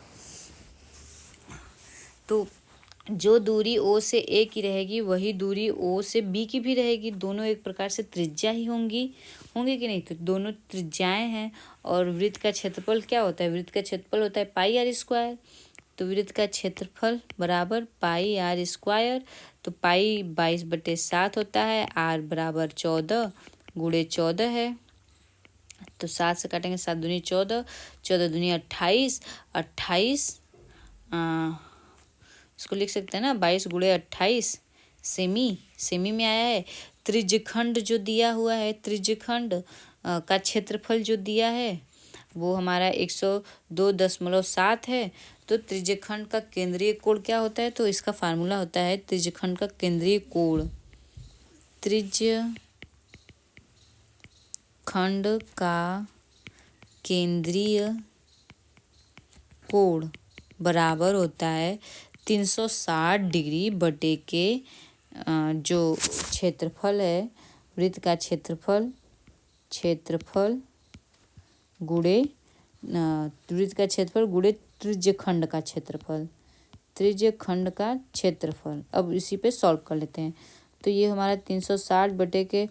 तो जो दूरी ओ से ए की रहेगी वही दूरी ओ से बी की भी रहेगी, दोनों एक प्रकार से त्रिज्या ही होंगी कि नहीं। तो दोनों त्रिज्याएं हैं। और वृत्त का क्षेत्रफल क्या होता है, वृत्त का क्षेत्रफल होता है πr²। तो वृत्त का क्षेत्रफल बराबर πr²। तो पाई 22/7 होता है, आर बराबर 14 गुणे 14 है। तो 7 से काटेंगे, 7 दूनी 14, 14 दूनी 28, 28 इसको लिख सकते हैं ना 22 गुणे 28 सेमी में आया है। त्रिज्यखंड जो दिया हुआ है, त्रिज्यखंड का क्षेत्रफल जो दिया है वो हमारा 102.7 है। तो त्रिज्यखंड का केंद्रीय कोण क्या होता है? तो इसका फार्मूला होता है त्रिज्यखंड का केंद्रीय कोण, त्रिज्यखंड का केंद्रीय कोण बराबर होता है 360 डिग्री बटे के जो क्षेत्रफल है, वृत्त का क्षेत्रफल गुणे वृत्त का क्षेत्रफल गुणे त्रिज्यखंड का क्षेत्रफल। अब इसी पे सॉल्व कर लेते हैं। तो ये हमारा 360 बटे के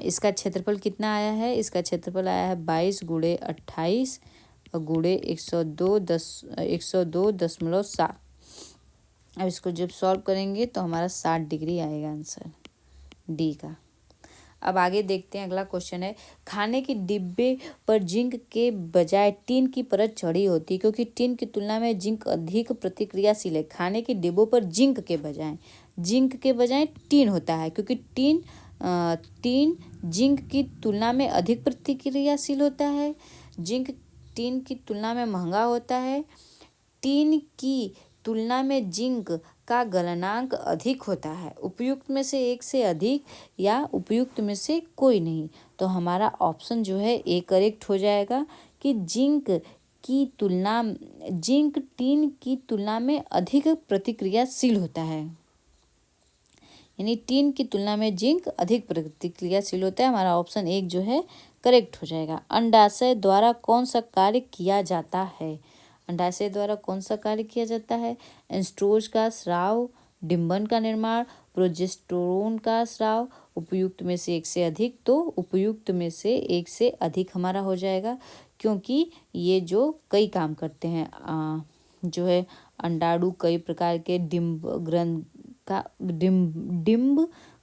इसका क्षेत्रफल कितना आया है? इसका क्षेत्रफल आया है 22 गुणे 28 और गुणे 102.7। अब इसको जब सॉल्व करेंगे तो हमारा 60 डिग्री आएगा आंसर डी का। अब आगे देखते हैं, अगला क्वेश्चन है, खाने के डिब्बे पर जिंक के बजाय टिन की परत चढ़ी होती है क्योंकि टिन की तुलना में जिंक अधिक प्रतिक्रियाशील है। खाने के डिब्बों पर जिंक के बजाय टिन होता है क्योंकि टिन जिंक की तुलना में अधिक प्रतिक्रियाशील होता है। जिंक टिन की तुलना में महंगा होता है। टिन की तुलना में जिंक का गलनांक अधिक होता है। उपयुक्त में से एक से अधिक या उपयुक्त में से कोई नहीं। तो हमारा ऑप्शन जो है ए करेक्ट हो जाएगा कि जिंक टिन की तुलना में अधिक प्रतिक्रियाशील होता है, यानी टिन की तुलना में जिंक अधिक प्रतिक्रियाशील होता है। हमारा ऑप्शन एक जो है करेक्ट हो जाएगा। अंडाशय द्वारा कौन सा कार्य किया जाता है? अंडाशय द्वारा कौन सा कार्य किया जाता है? एस्ट्रोज का स्राव, डिंबन का निर्माण, प्रोजेस्टेरोन का स्राव। उपयुक्त में से एक से अधिक, तो उपयुक्त में से एक से अधिक हमारा हो जाएगा क्योंकि ये जो कई काम करते हैं, जो है अंडाणु कई प्रकार के डिंब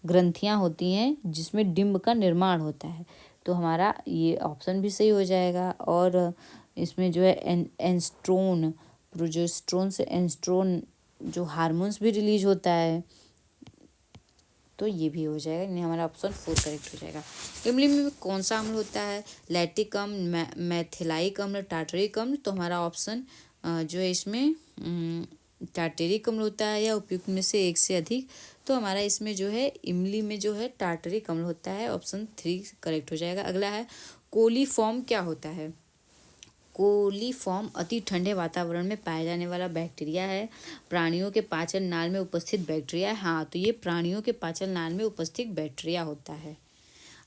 ग्रंथियां होती हैं जिसमें डिंब का निर्माण होता है। तो हमारा ये ऑप्शन भी सही हो जाएगा। और इसमें जो है एस्ट्रोन, प्रोजेस्टेरोन से एस्ट्रोन जो हार्मोन्स भी रिलीज होता है, तो ये भी हो जाएगा, यानी हमारा ऑप्शन 4 करेक्ट हो जाएगा। इमली में कौन सा अम्ल होता है? लैक्टिक अम्ल, मैथिलाइक अम्ल, टार्टरिक अम्ल। तो हमारा ऑप्शन जो है इसमें टार्टरिक अम्ल होता है या उपयुक्त में से एक से अधिक। तो हमारा इसमें जो है इमली में जो है टार्टरिक अम्ल होता है, ऑप्शन 3 करेक्ट हो जाएगा। अगला है कोलीफॉर्म क्या होता है? कोलीफॉर्म अति ठंडे वातावरण में पाया जाने वाला बैक्टीरिया है। प्राणियों के पाचन नाल में उपस्थित बैक्टीरिया है। हाँ, तो ये प्राणियों के पाचन नाल में उपस्थित बैक्टीरिया होता है।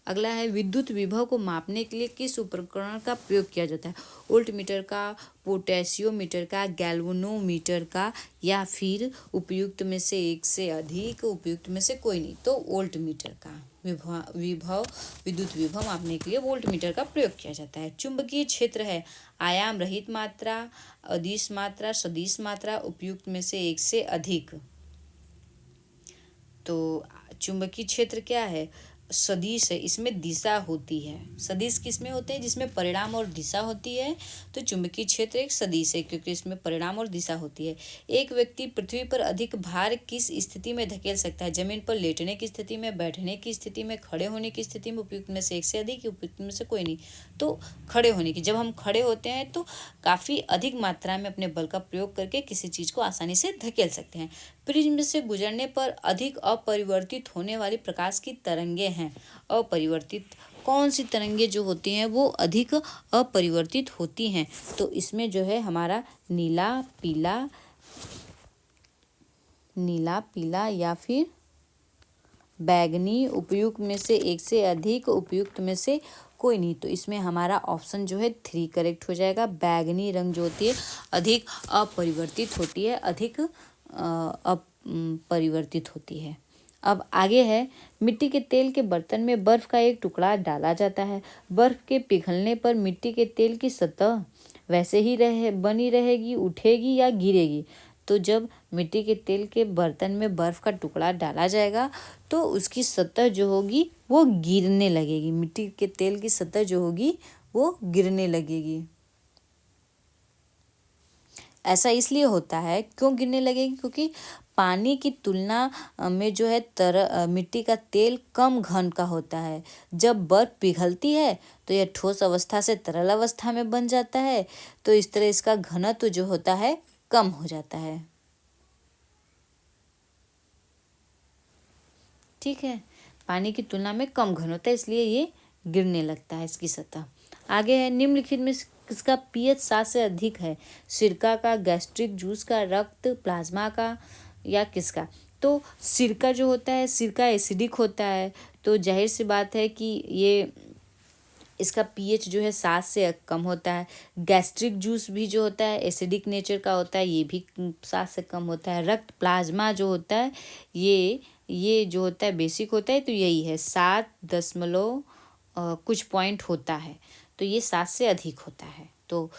अगला है विद्युत विभव को मापने के लिए किस उपकरण का प्रयोग किया जाता है? वोल्टमीटर का, पोटेशियोमीटर का, गैल्वेनोमीटर का, या फिर उपयुक्त में से एक से अधिक, उपयुक्त में से कोई नहीं। तो वोल्टमीटर का विद्युत विभव मापने के लिए वोल्टमीटर का प्रयोग किया जाता है। चुंबकीय क्षेत्र है आयाम रहित मात्रा, अदिश मात्रा, सदिश मात्रा, उपयुक्त में से एक से अधिक। तो चुंबकीय क्षेत्र क्या है? सदिश है, इसमें दिशा होती है। सदिश किसमें होते हैं? जिसमें परिणाम और दिशा होती है। तो चुंबकीय क्षेत्र एक सदिश है क्योंकि इसमें परिणाम और दिशा होती है। एक व्यक्ति पृथ्वी पर अधिक भार किस स्थिति में धकेल सकता है? जमीन पर लेटने की स्थिति में, बैठने की स्थिति में, खड़े होने की स्थिति में, उपयुक्त में से एक से अधिक, उपयुक्त में से कोई नहीं। तो खड़े होने की, जब हम खड़े होते हैं तो काफ़ी अधिक मात्रा में अपने बल का प्रयोग करके किसी चीज़ को आसानी से धकेल सकते हैं। प्रिज्म से गुजरने पर अधिक अपरिवर्तित होने वाली प्रकाश की तरंगें हैं। अपरिवर्तित कौन सी तरंगें जो होती हैं वो अधिक अपरिवर्तित होती हैं? तो इसमें जो है हमारा नीला, पीला या फिर बैगनी, उपयुक्त में से एक से अधिक, उपयुक्त में से कोई नहीं। तो इसमें हमारा ऑप्शन जो है 3 करेक्ट हो जाएगा। बैगनी रंग जो होती है अधिक अपरिवर्तित होती है, अधिक अपरिवर्तित होती है। अब आगे है, मिट्टी के तेल के बर्तन में बर्फ का एक टुकड़ा डाला जाता है। बर्फ के पिघलने पर मिट्टी के तेल की सतह वैसे ही बनी रहेगी, उठेगी या गिरेगी? तो जब मिट्टी के तेल के बर्तन में बर्फ का टुकड़ा डाला जाएगा तो उसकी सतह जो होगी वो गिरने लगेगी। मिट्टी के तेल की सतह जो होगी वो गिरने लगेगी। ऐसा इसलिए होता है, क्यों गिरने लगेगी? क्योंकि पानी की तुलना में जो है मिट्टी का तेल कम घन का होता है। जब बर्फ पिघलती है तो यह ठोस अवस्था से तरल अवस्था में बन जाता है। तो इस तरह इसका घनत्व जो होता है कम हो जाता है। ठीक है, पानी की तुलना में कम घन होता है, इसलिए ये गिरने लगता है इसकी सतह। आगे है, निम्नलिखित में किसका पीएच 7 से अधिक है? सिरका का, गैस्ट्रिक जूस का, रक्त प्लाज्मा का, या किसका? तो सिरका जो होता है, सिरका एसिडिक होता है, तो जाहिर सी बात है कि ये इसका पीएच जो है 7 से कम होता है। गैस्ट्रिक जूस भी जो होता है एसिडिक नेचर का होता है, ये भी 7 से कम होता है। रक्त प्लाज्मा जो होता है ये जो होता है बेसिक होता है, तो यही है 7 दशमलव कुछ पॉइंट होता है, तो ये 7 से अधिक होता है। तो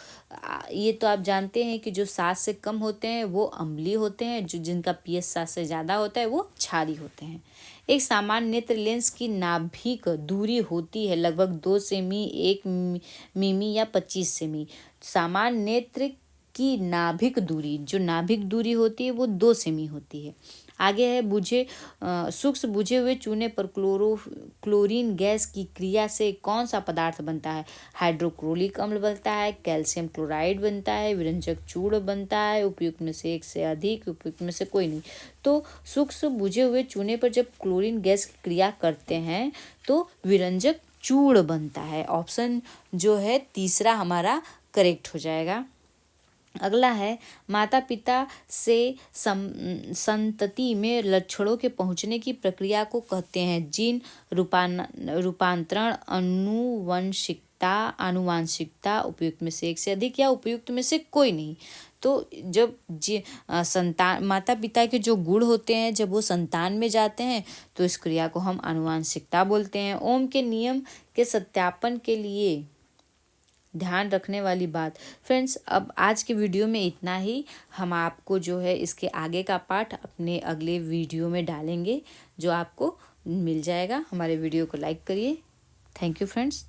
ये तो आप जानते हैं कि जो 7 से कम होते हैं वो अम्लीय होते हैं, जो जिनका पीएच 7 से ज़्यादा होता है वो क्षारीय होते हैं। एक सामान्य नेत्र लेंस की नाभिक दूरी होती है लगभग 2 सेमी, 1 मिमी या 25 सेमी। सामान्य नेत्र की नाभिक दूरी, जो नाभिक दूरी होती है वो 2 सेमी होती है। आगे है, सूक्ष्म बुझे हुए चूने पर क्लोरीन गैस की क्रिया से कौन सा पदार्थ बनता है? हाइड्रोक्लोरिक अम्ल बनता है, कैल्शियम क्लोराइड बनता है, विरंजक चूर्ण बनता है। उपयुक्त में से एक से अधिक, उपयुक्त में से कोई नहीं। तो सूक्ष्म बुझे हुए चूने पर जब क्लोरीन गैस की क्रिया करते हैं तो विरंजक चूर्ण बनता है। ऑप्शन जो है तीसरा हमारा करेक्ट हो जाएगा। अगला है, माता पिता से संतति में लक्षणों के पहुंचने की प्रक्रिया को कहते हैं जीन रूपांतरण, आनुवांशिकता। उपयुक्त में से एक से अधिक या उपयुक्त में से कोई नहीं। तो जब संतान, माता पिता के जो गुण होते हैं जब वो संतान में जाते हैं तो इस क्रिया को हम आनुवांशिकता बोलते हैं। ओम के नियम के सत्यापन के लिए ध्यान रखने वाली बात। फ्रेंड्स, अब आज के वीडियो में इतना ही। हम आपको जो है इसके आगे का पार्ट अपने अगले वीडियो में डालेंगे, जो आपको मिल जाएगा। हमारे वीडियो को लाइक करिए। Thank you friends.